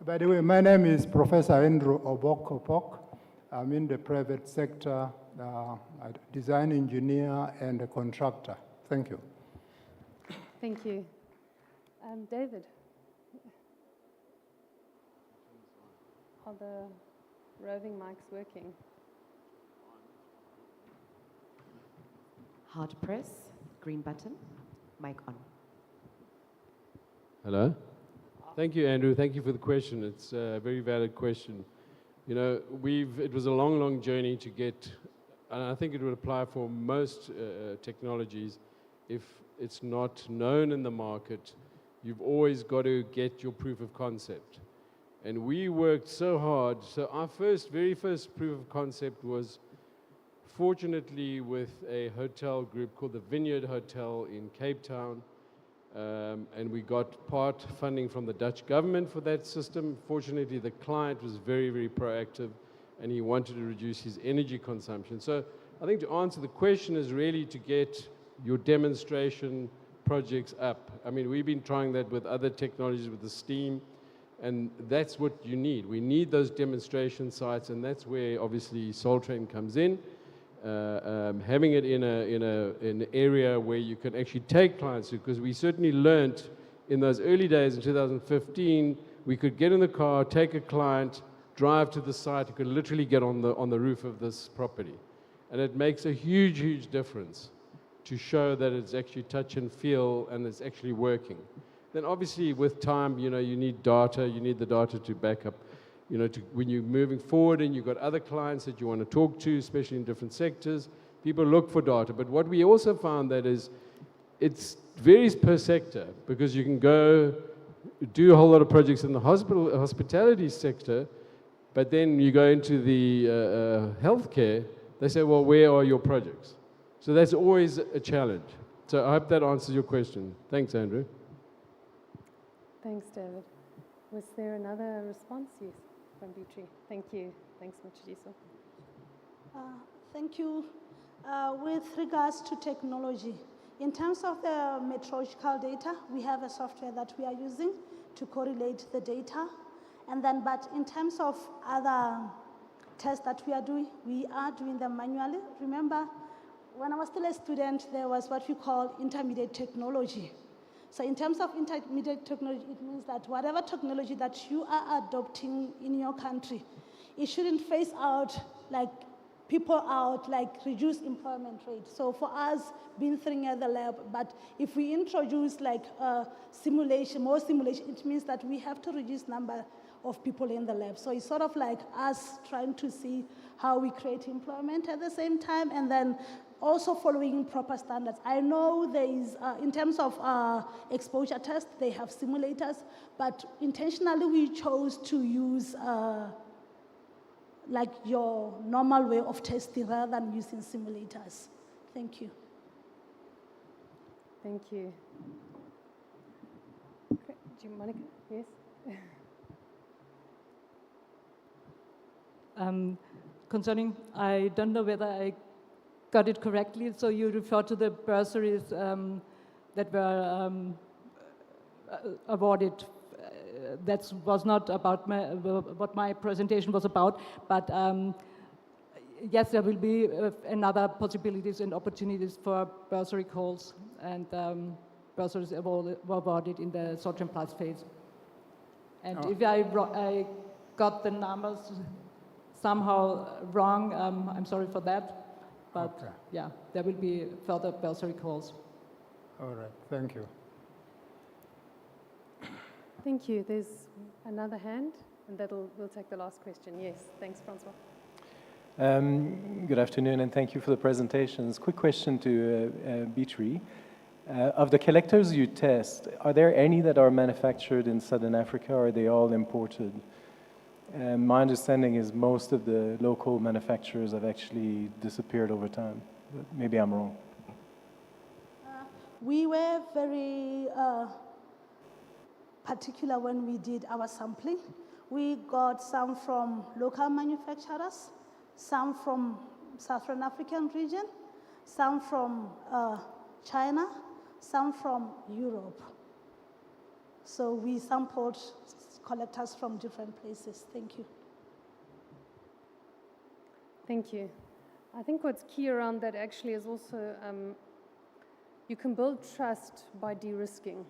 Speaker 8: By the way, my name is Professor Andrew Obok-Opok. I'm in the private sector, a design engineer and a contractor. Thank you.
Speaker 2: Thank you. David? Are the roving mics working?
Speaker 1: Hard press, green button, mic on.
Speaker 4: Hello. Thank you, Andrew. Thank you for the question. It's a very valid question. You know, it was a long, long journey to get, and I think it would apply for most technologies. If it's not known in the market, you've always got to get your proof of concept. And we worked so hard. So our very first proof of concept was fortunately with a hotel group called the Vineyard Hotel in Cape Town. And we got part funding from the Dutch government for that system. Fortunately, the client was very, very proactive, and he wanted to reduce his energy consumption. So I think to answer the question is really to get your demonstration projects up. I mean, we've been trying that with other technologies, with the steam, and that's what you need. We need those demonstration sites, and that's where obviously SolTrain comes in. Having it in an area where you can actually take clients, because we certainly learned in those early days in 2015, we could get in the car, take a client, drive to the site, you could literally get on the roof of this property. And it makes a huge, huge difference to show that it's actually touch and feel and it's actually working. Then obviously with time, you know, you need data, you need the data to back up. You know, when you're moving forward and you've got other clients that you want to talk to, especially in different sectors, people look for data. But what we also found that is, it varies per sector, because you can go do a whole lot of projects in the hospitality sector, but then you go into the healthcare, they say, well, where are your projects? So that's always a challenge. So I hope that answers your question. Thanks, Andrew.
Speaker 2: Thanks, David. Was there another response? Yes. From Dimitri. Thank you. Thanks, Matshidiso.
Speaker 7: Thank you. With regards to technology, in terms of the meteorological data, we have a software that we are using to correlate the data. And then, but in terms of other tests that we are doing them manually. Remember, when I was still a student, there was what we call intermediate technology. So in terms of intermediate technology, it means that whatever technology that you are adopting in your country, it shouldn't phase out, like people out, like reduce employment rate. So for us, being through at the lab, but if we introduce like simulation, more simulation, it means that we have to reduce number of people in the lab. So it's sort of like us trying to see how we create employment at the same time, and then also following proper standards. I know there is, in terms of exposure tests, they have simulators, but intentionally we chose to use like your normal way of testing rather than using simulators. Thank you.
Speaker 2: Thank you. Monica, yes?
Speaker 5: Concerning, I don't know whether I got it correctly, so you refer to the bursaries that were awarded. That was not about what my presentation was about, but yes, there will be another possibilities and opportunities for bursary calls, and bursaries were awarded in the SolTrain Plus phase. And if I got the numbers somehow wrong, I'm sorry for that. But okay. Yeah, there will be further bursary calls.
Speaker 8: All right, thank you.
Speaker 2: Thank you. There's another hand, and we'll take the last question. Yes, thanks, Francois.
Speaker 9: Good afternoon, and thank you for the presentations. Quick question to Beatrice. Of the collectors you test, are there any that are manufactured in Southern Africa, or are they all imported? My understanding is most of the local manufacturers have actually disappeared over time. But maybe I'm wrong.
Speaker 7: We were very particular when we did our sampling. We got some from local manufacturers, some from Southern African region, some from China, some from Europe. So we sampled collectors from different places. Thank you.
Speaker 2: Thank you. I think what's key around that actually is also you can build trust by de-risking.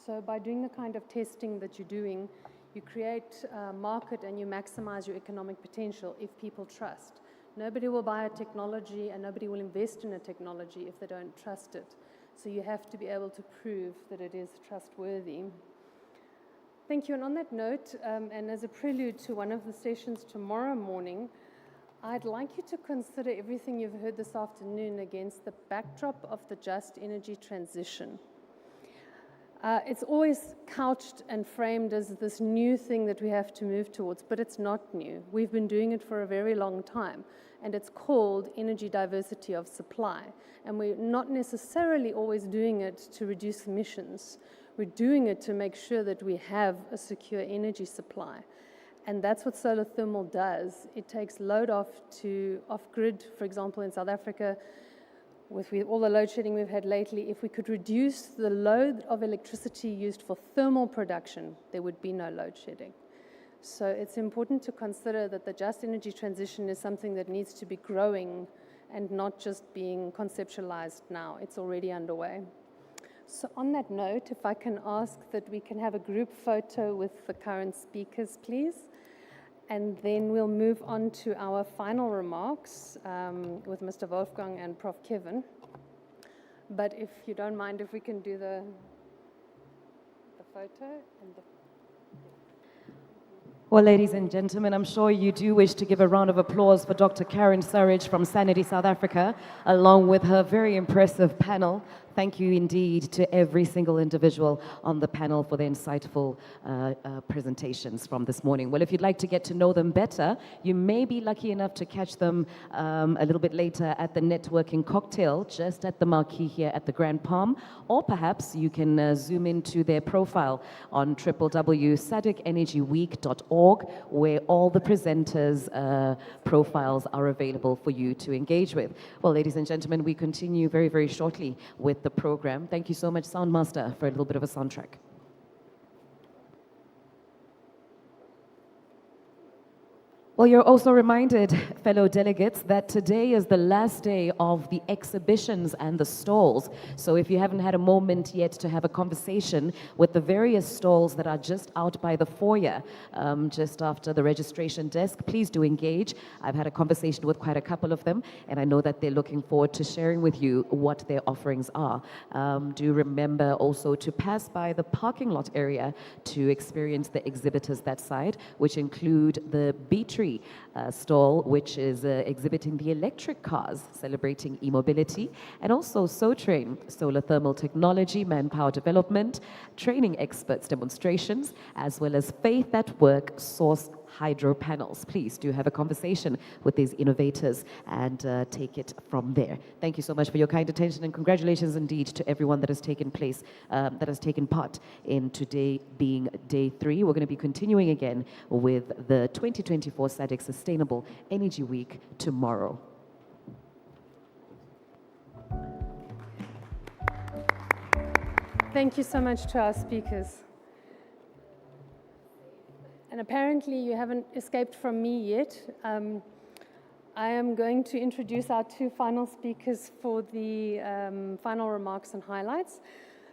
Speaker 2: So by doing the kind of testing that you're doing, you create a market and you maximize your economic potential if people trust. Nobody will buy a technology and nobody will invest in a technology if they don't trust it. So you have to be able to prove that it is trustworthy. Thank you. And on that note, and as a prelude to one of the sessions tomorrow morning, I'd like you to consider everything you've heard this afternoon against the backdrop of the just energy transition. It's always couched and framed as this new thing that we have to move towards, but it's not new. We've been doing it for a very long time, and it's called energy diversity of supply. And we're not necessarily always doing it to reduce emissions. We're doing it to make sure that we have a secure energy supply. And that's what solar thermal does. It takes load off-grid, for example, in South Africa, with all the load shedding we've had lately. If we could reduce the load of electricity used for thermal production, there would be no load shedding. So it's important to consider that the just energy transition is something that needs to be growing and not just being conceptualized now. It's already underway. So on that note, if I can ask that we can have a group photo with the current speakers, please. And then we'll move on to our final remarks with Mr. Wolfgang and Prof. Kevin. But if you don't mind, if we can do the photo and the...
Speaker 1: Well, ladies and gentlemen, I'm sure you do wish to give a round of applause for Dr. Karen Surridge from Sadc South Africa, along with her very impressive panel. Thank you indeed to every single individual on the panel for their insightful presentations from this morning. Well, if you'd like to get to know them better, you may be lucky enough to catch them a little bit later at the networking cocktail, just at the marquee here at the Grand Palm, or perhaps you can zoom into their profile on www.sadcenergyweek.org, where all the presenters' profiles are available for you to engage with. Well, ladies and gentlemen, we continue very, very shortly with the program. Thank you so much, Soundmaster, for a little bit of a soundtrack. Well, you're also reminded, fellow delegates, that today is the last day of the exhibitions and the stalls. So if you haven't had a moment yet to have a conversation with the various stalls that are just out by the foyer, just after the registration desk, please do engage. I've had a conversation with quite a couple of them, and I know that they're looking forward to sharing with you what their offerings are. Do remember also to pass by the parking lot area to experience the exhibitors that side, which include the B-Tree stall, which is exhibiting the electric cars, celebrating e-mobility, and also SoTrain, solar thermal technology, manpower development, training experts demonstrations, as well as Faith at Work source hydro panels. Please do have a conversation with these innovators and take it from there. Thank you so much for your kind attention, and congratulations indeed to everyone that has taken part in today being day 3. We're going to be continuing again with the 2024 Sadc Sustainable Energy Week tomorrow.
Speaker 2: Thank you so much to our speakers. And apparently you haven't escaped from me yet. I am going to introduce our 2 final speakers for the final remarks and highlights.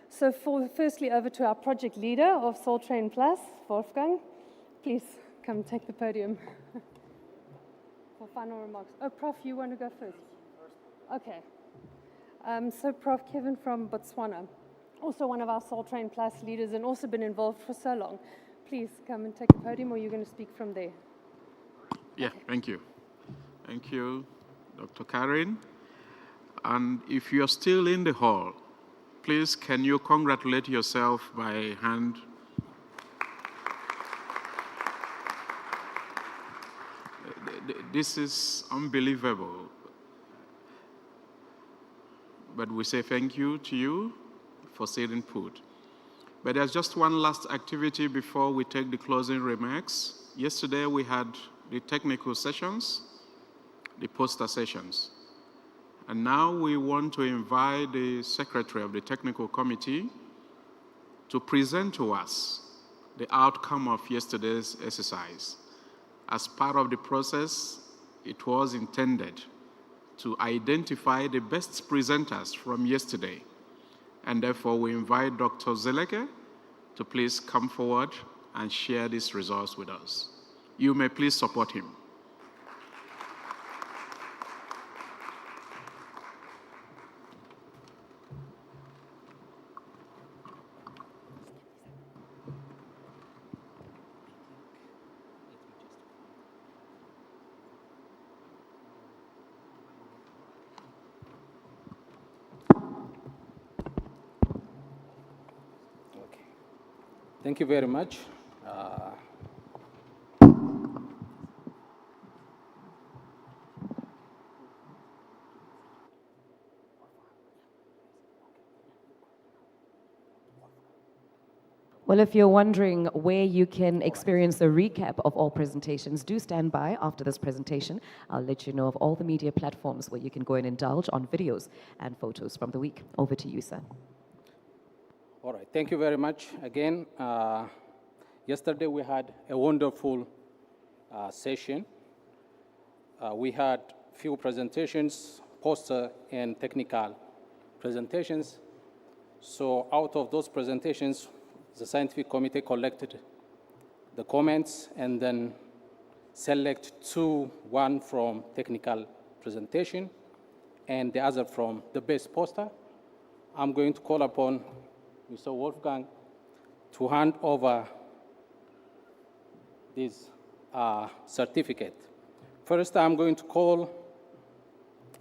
Speaker 2: So firstly, over to our project leader of SolTrain Plus, Wolfgang. Please come take the podium for final remarks. Oh, Prof, you want to go first? Okay. So Prof. Kevin from Botswana, also one of our SolTrain Plus leaders and also been involved for so long. Please come and take the podium, or you're going to speak from there.
Speaker 10: Yeah, okay. Thank you. Thank you, Dr. Karen. And if you're still in the hall, please can you congratulate yourself by hand? This is unbelievable. But we say thank you to you for saying put. But there's just one last activity before we take the closing remarks. Yesterday we had the technical sessions, the poster sessions. And now we want to invite the secretary of the technical committee to present to us the outcome of yesterday's exercise. As part of the process, it was intended to identify the best presenters from yesterday. And therefore, we invite Dr. Zeleke to please come forward and share these results with us. You may please support him.
Speaker 3: Thank you very much.
Speaker 1: Well, if you're wondering where you can experience a recap of all presentations, do stand by after this presentation. I'll let you know of all the media platforms where you can go and indulge on videos and photos from the week. Over to you, sir.
Speaker 3: All right, thank you very much again. Yesterday we had a wonderful session. We had few presentations, poster and technical presentations. So out of those presentations, the scientific committee collected the comments and then select one from technical presentation and the other from the best poster. I'm going to call upon Mr. Wolfgang to hand over this certificate. First, I'm going to call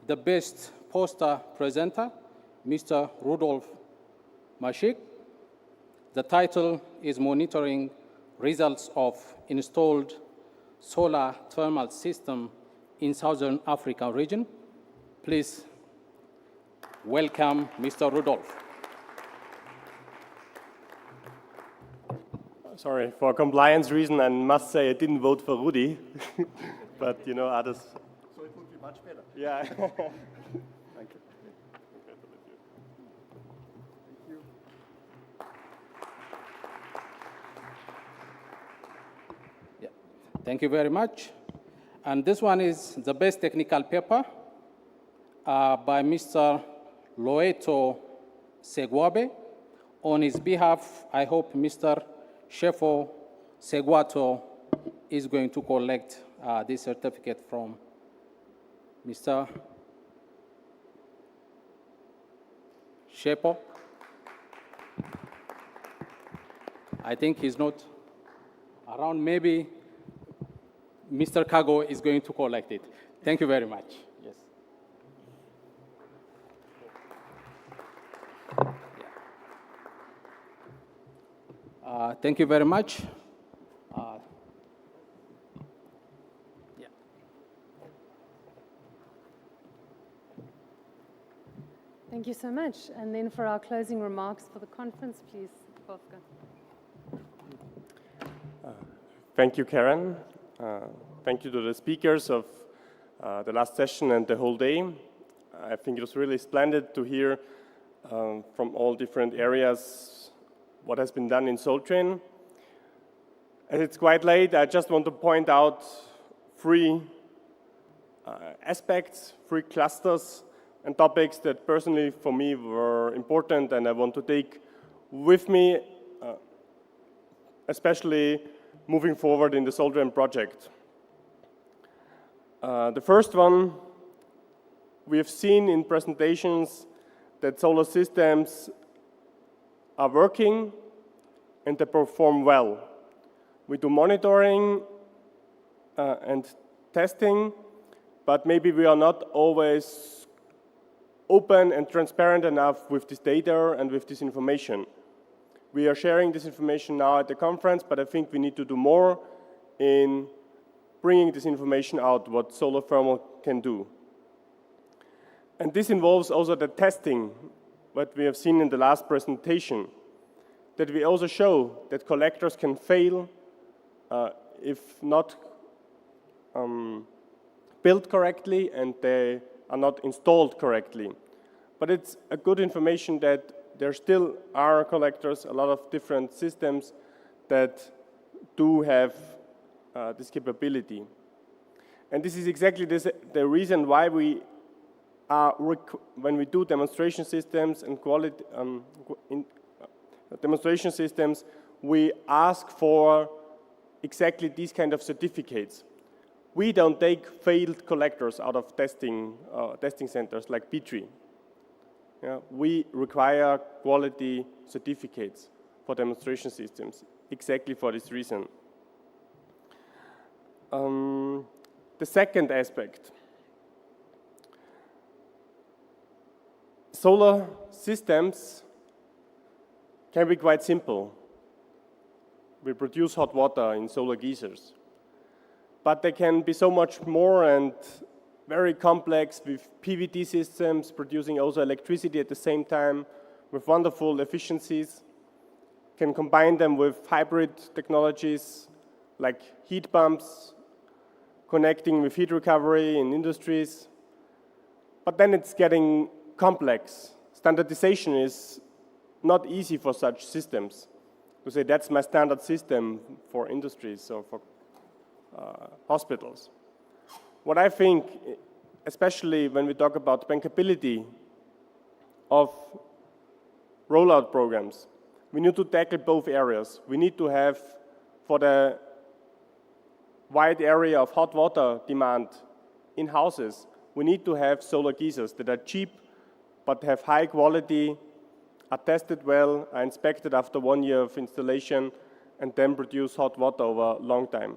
Speaker 3: the best poster presenter, Mr. Rudolf Mashik. The title is Monitoring Results of Installed Solar Thermal System in Southern Africa Region. Please welcome Mr. Rudolf.
Speaker 11: Sorry, for compliance reason, I must say I didn't vote for Rudi, but you know, others. So it would be much better. Yeah. Thank you.
Speaker 3: Yeah. Thank you very much. And this one is the best technical paper by Mr. Loeto Segwabe. On his behalf, I hope Mr. Shefo Segwato is going to collect this certificate from Mr. Shepo. I think he's not around. Maybe Mr. Kago is going to collect it. Thank you very much. Yes. Thank you very much. Yeah.
Speaker 2: Thank you so much. And then for our closing remarks for the conference, please, Wolfgang.
Speaker 11: Thank you, Karen. Thank you to the speakers of the last session and the whole day. I think it was really splendid to hear from all different areas what has been done in Soltrain. As it's quite late, I just want to point out three aspects, three clusters and topics that personally for me were important and I want to take with me, especially moving forward in the Soltrain project. The first one, we have seen in presentations that solar systems are working and they perform well. We do monitoring and testing, but maybe we are not always open and transparent enough with this data and with this information. We are sharing this information now at the conference, but I think we need to do more in bringing this information out, what solar thermal can do. And this involves also the testing, what we have seen in the last presentation, that we also show that collectors can fail if not built correctly and they are not installed correctly. But it's a good information that there still are collectors, a lot of different systems that do have this capability. And this is exactly the reason why we when we do demonstration systems and quality demonstration systems, we ask for exactly these kind of certificates. We don't take failed collectors out of testing centers like Petri. Yeah, we require quality certificates for demonstration systems, exactly for this reason. The second aspect, solar systems can be quite simple. We produce hot water in solar geysers. But they can be so much more and very complex with PVT systems producing also electricity at the same time with wonderful efficiencies. Can combine them with hybrid technologies like heat pumps, connecting with heat recovery in industries. But then it's getting complex. Standardization is not easy for such systems. To say that's my standard system for industries or for hospitals. What I think, especially when we talk about bankability of rollout programs, we need to tackle both areas. We need to have, for the wide area of hot water demand in houses, we need to have solar geysers that are cheap but have high quality, are tested well, are inspected after 1 year of installation, and then produce hot water over a long time.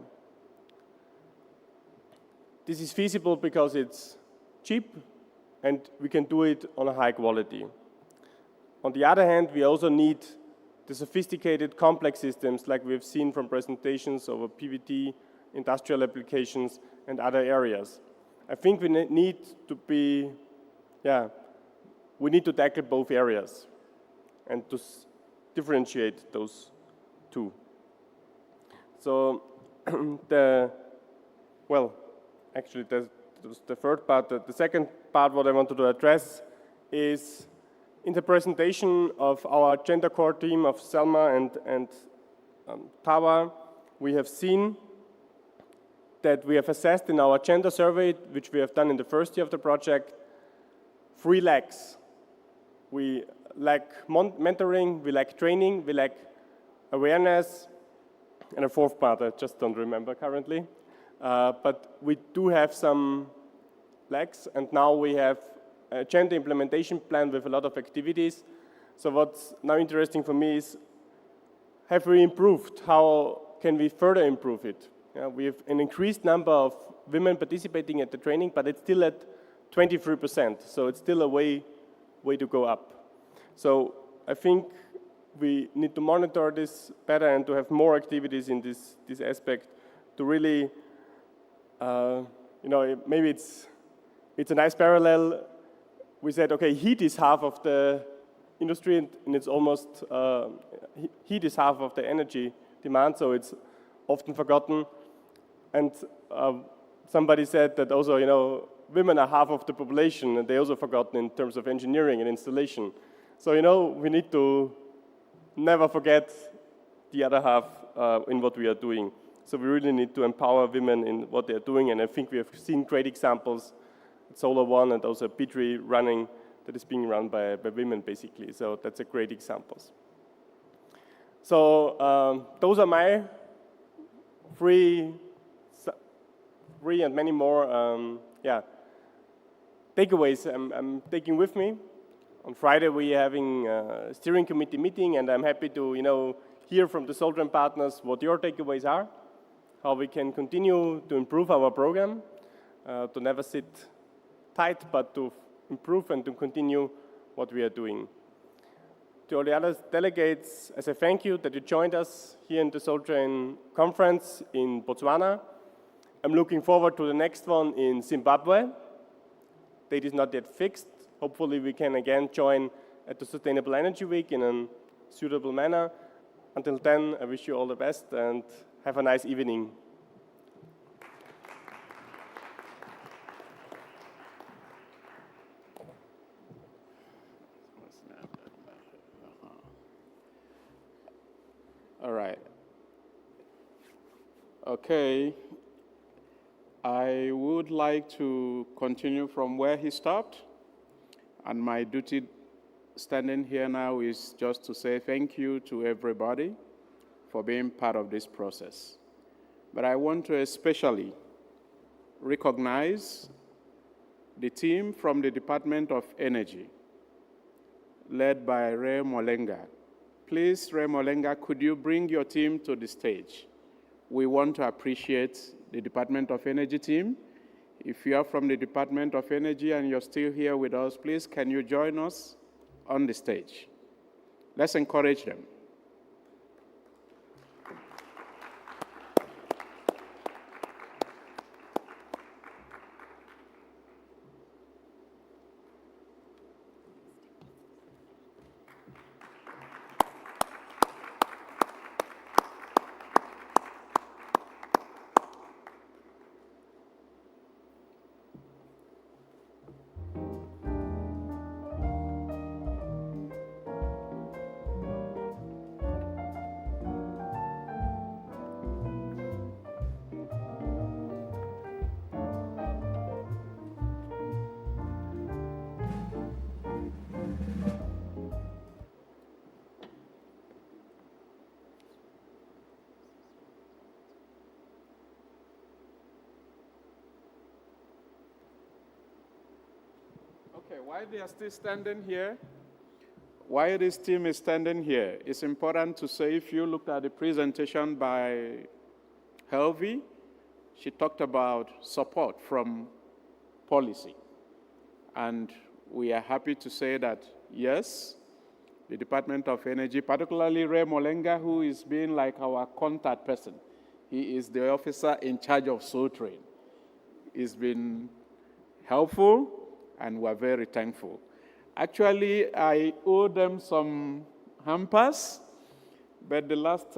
Speaker 11: This is feasible because it's cheap and we can do it on a high quality. On the other hand, we also need the sophisticated complex systems like we've seen from presentations over PVT, industrial applications, and other areas. I think we need to tackle both areas and to differentiate those two. So actually that's the third part. The second part what I wanted to address is in the presentation of our gender core team of Selma and Tawa, we have seen that we have assessed in our gender survey, which we have done in the first year of the project, 3 lacks. We lack mentoring, we lack training, we lack awareness, and a fourth part I just don't remember currently. But we do have some lacks, and now we have a gender implementation plan with a lot of activities. So what's now interesting for me is, have we improved? How can we further improve it? We have an increased number of women participating at the training, but it's still at 23%, so it's still a way to go up. So I think we need to monitor this better and to have more activities in this aspect to really, maybe it's a nice parallel. We said, okay, heat is half of the industry and it's almost, heat is half of the energy demand, so it's often forgotten. And somebody said that also, women are half of the population and they're also forgotten in terms of engineering and installation. So, we need to never forget the other half in what we are doing. So we really need to empower women in what they're doing, and I think we have seen great examples at Solar One and also Petri running, that is being run by women basically. So that's a great examples. So those are my three and many more takeaways I'm taking with me. On Friday we are having a steering committee meeting, and I'm happy to hear from the Soltran partners what your takeaways are, how we can continue to improve our program, to never sit tight, but to improve and to continue what we are doing. To all the other delegates, as a thank you that you joined us here in the Soltran conference in Botswana. I'm looking forward to the next one in Zimbabwe. Date is not yet fixed. Hopefully we can again join at the Sustainable Energy Week in a suitable manner. Until then, I wish you all the best and have a nice evening.
Speaker 10: All right. Okay. I would like to continue from where he stopped. And my duty standing here now is just to say thank you to everybody for being part of this process. But I want to especially recognize the team from the Department of Energy, led by Ray Molenga. Please, Ray Molenga, could you bring your team to the stage? We want to appreciate the Department of Energy team. If you are from the Department of Energy and you're still here with us, please, can you join us on the stage? Let's encourage them. Okay, while they are still standing here, while this team is standing here, it's important to say, if you looked at the presentation by Helvi, she talked about support from policy. And we are happy to say that, yes, the Department of Energy, particularly Ray Molenga, who is being like our contact person, he is the officer in charge of Soul Train. He's been helpful, and we're very thankful. Actually, I owe them some hampers, but the last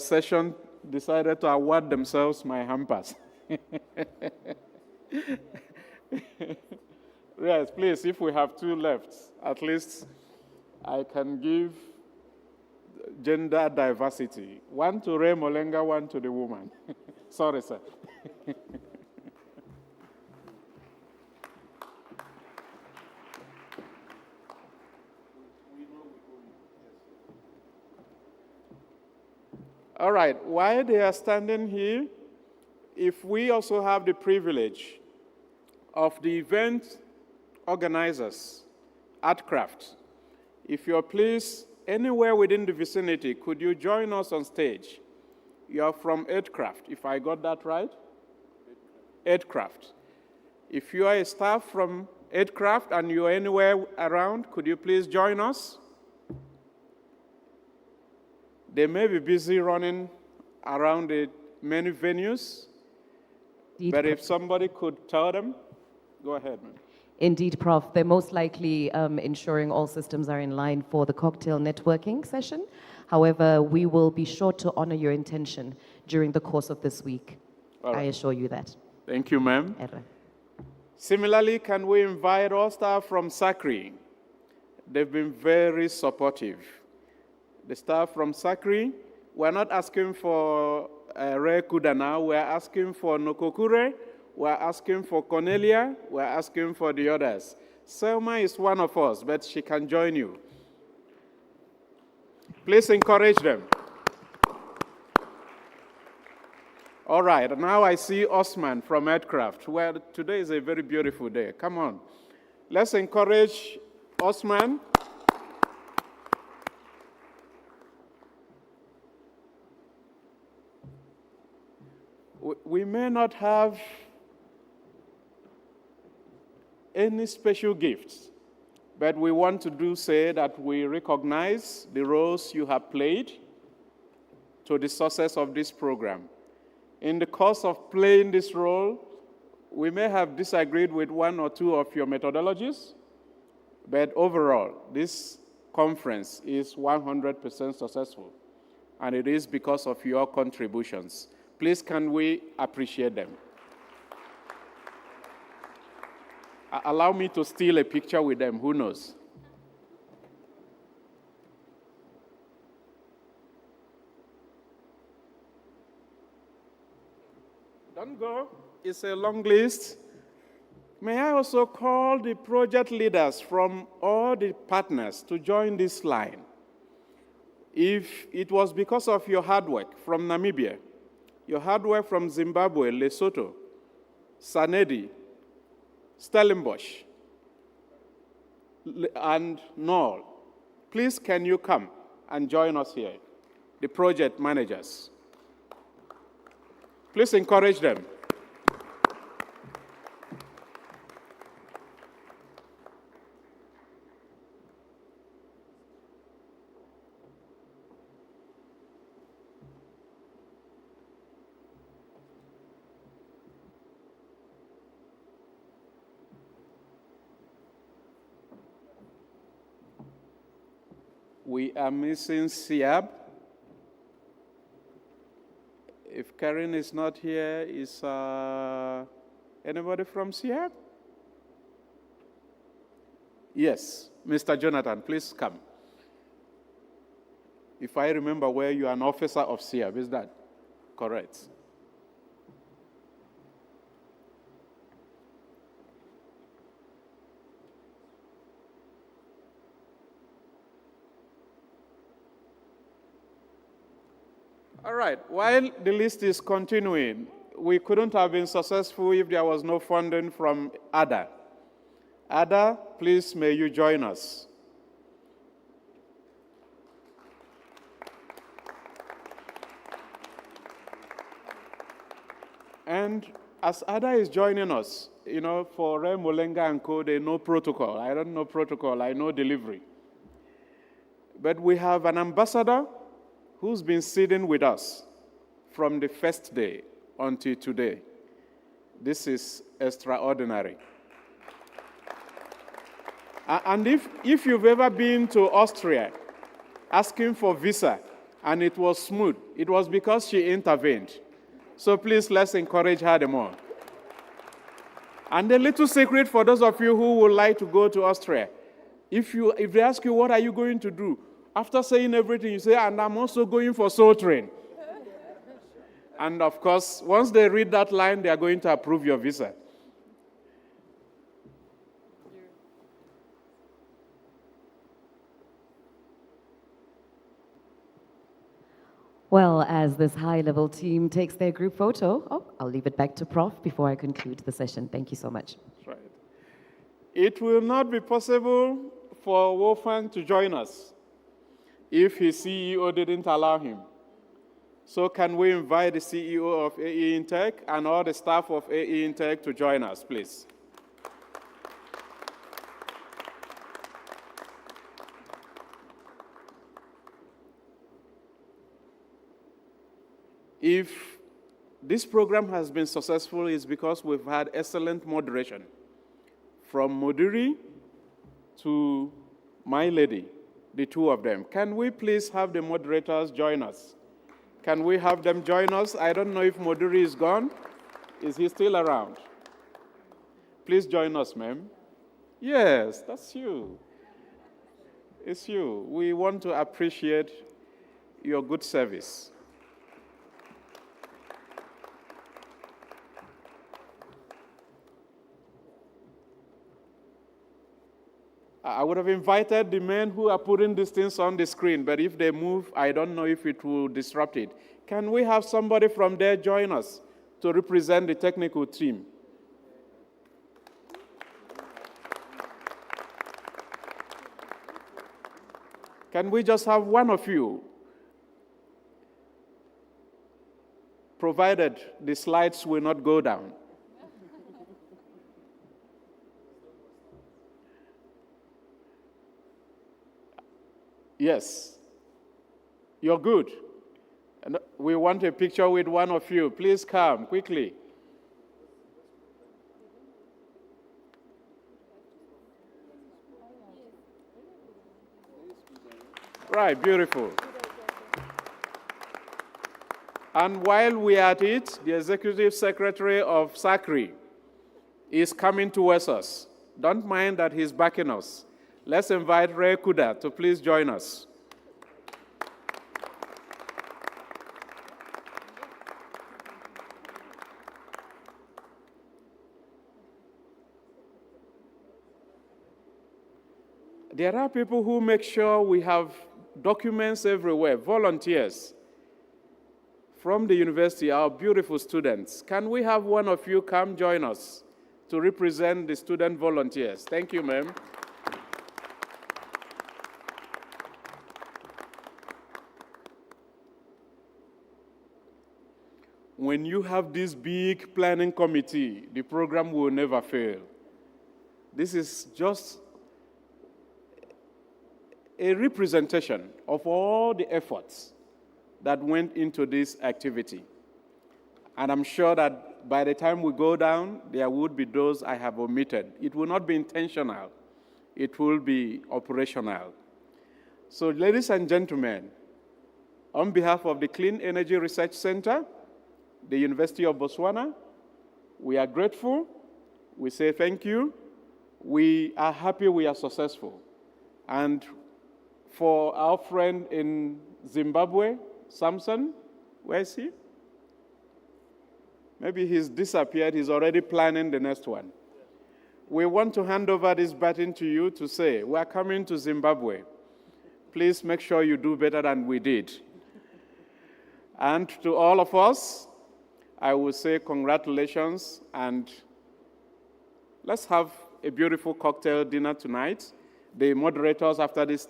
Speaker 10: session decided to award themselves my hampers. Yes, please, if we have two left, at least I can give gender diversity. One to Ray Molenga, one to the woman. Sorry, sir. All right, while they are standing here, if we also have the privilege of the event organizers, Artcraft, if you're pleased anywhere within the vicinity, could you join us on stage? You're from Artcraft, if I got that right? Artcraft. If you are a staff from Artcraft and you're anywhere around, could you please join us? They may be busy running around the many venues, but if somebody could tell them, go ahead, man.
Speaker 1: Indeed, Prof. They're most likely ensuring all systems are in line for the cocktail networking session. However, we will be sure to honor your intention during the course of this week. Right. I assure you that.
Speaker 10: Thank you, ma'am. Similarly, can we invite all staff from Sadc? They've been very supportive. The staff from Sadc, we're not asking for Ray Kudana, we're asking for Nokokure, we're asking for Cornelia, we're asking for the others. Selma is one of us, but she can join you. Please encourage them. All right, now I see Osman from Aircraft, where today is a very beautiful day. Come on. Let's encourage Osman. We may not have any special gifts, but we want to say that we recognize the roles you have played to the success of this program. In the course of playing this role, we may have disagreed with one or two of your methodologies, but overall, this conference is 100% successful, and it is because of your contributions. Please, can we appreciate them? Allow me to steal a picture with them, who knows? Don't go. It's a long list. May I also call the project leaders from all the partners to join this line? If it was because of your hard work from Namibia, your hard work from Zimbabwe, Lesotho, Sanedi, Stellenbosch, and Nol, please can you come and join us here, the project managers? Please encourage them. We are missing Siab. If Karen is not here, is anybody from Siab? Yes, Mr. Jonathan, please come. If I remember well, you are an officer of Siab, is that correct? All right, while the list is continuing, we couldn't have been successful if there was no funding from ADA. ADA, please may you join us. And as ADA is joining us, you know, for Ray Molenga and Co, they know protocol. I don't know protocol, I know delivery. But we have an ambassador who's been sitting with us from the first day until today. This is extraordinary. And if you've ever been to Austria asking for visa and it was smooth, it was because she intervened. So please, let's encourage her the more. And a little secret for those of you who would like to go to Austria. If they ask you, what are you going to do? After saying everything, you say, and I'm also going for Soul Train. And of course, once they read that line, they are going to approve your visa.
Speaker 1: Well, as this high-level team takes their group photo, I'll leave it back to Prof before I conclude the session. Thank you so much.
Speaker 10: That's right. It will not be possible for Wolfgang to join us if his CEO didn't allow him. So can we invite the CEO of AE Intech and all the staff of AE Intech to join us, please? If this program has been successful, it's because we've had excellent moderation. From Modiri to my lady, the two of them. Can we please have the moderators join us? Can we have them join us? I don't know if Modiri is gone. Is he still around? Please join us, ma'am. Yes, that's you. It's you. We want to appreciate your good service. I would have invited the men who are putting these things on the screen, but if they move, I don't know if it will disrupt it. Can we have somebody from there join us to represent the technical team? Can we just have one of you? Provided the slides will not go down. Yes, you're good. And we want a picture with one of you. Please come quickly. Right, beautiful. And while we are at it, the Executive Secretary of SACRI is coming towards us. Don't mind that he's backing us. Let's invite Ray Kuda to please join us. There are people who make sure we have documents everywhere, volunteers from the university, our beautiful students. Can we have one of you come join us to represent the student volunteers? Thank you, ma'am. When you have this big planning committee, the program will never fail. This is just a representation of all the efforts that went into this activity. And I'm sure that by the time we go down, there would be those I have omitted. It will not be intentional. It will be operational. So, ladies and gentlemen, on behalf of the Clean Energy Research Center, the University of Botswana, we are grateful. We say thank you. We are happy we are successful. And for our friend in Zimbabwe, Samson, where is he? Maybe he's disappeared. He's already planning the next one. We want to hand over this baton to you to say, we are coming to Zimbabwe. Please make sure you do better than we did. And to all of us, I will say congratulations, and let's have a beautiful cocktail dinner tonight. The moderators after this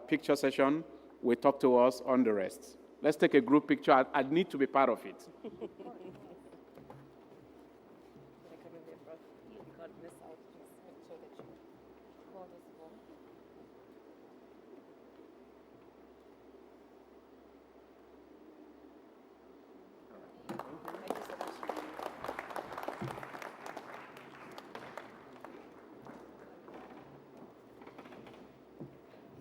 Speaker 10: picture session will talk to us on the rest. Let's take a group picture. I need to be part of it.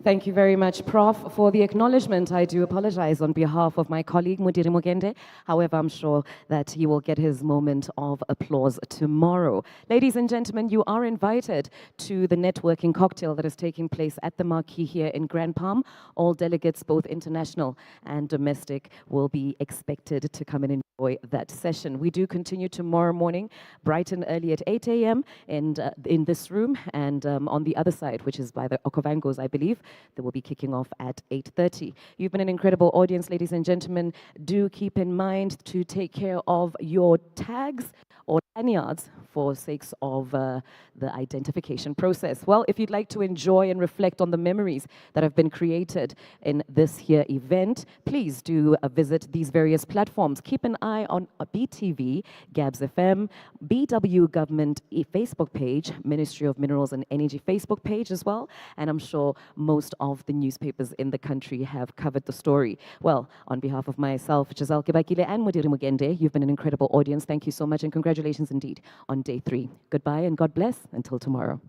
Speaker 1: Thank you very much, Prof, for the acknowledgement. I do apologize on behalf of my colleague, Mudiri Mugende. However, I'm sure that he will get his moment of applause tomorrow. Ladies and gentlemen, you are invited to the networking cocktail that is taking place at the Marquee here in Grand Palm. All delegates, both international and domestic, will be expected to come and enjoy that session. We do continue tomorrow morning, bright and early at 8 a.m. in this room, and on the other side, which is by the Okavangos, I believe, they will be kicking off at 8:30. You've been an incredible audience, ladies and gentlemen. Do keep in mind to take care of your tags or lanyards for sakes of the identification process. Well, if you'd like to enjoy and reflect on the memories that have been created in this here event, please do visit these various platforms. Keep an eye on BTV, Gabs FM, BW Government Facebook page, Ministry of Minerals and Energy Facebook page as well, and I'm sure most of the newspapers in the country have covered the story. Well, on behalf of myself, Giselle Kibakile and Mudiri Mugende, you've been an incredible audience. Thank you so much and congratulations indeed on day 3. Goodbye and God bless until tomorrow.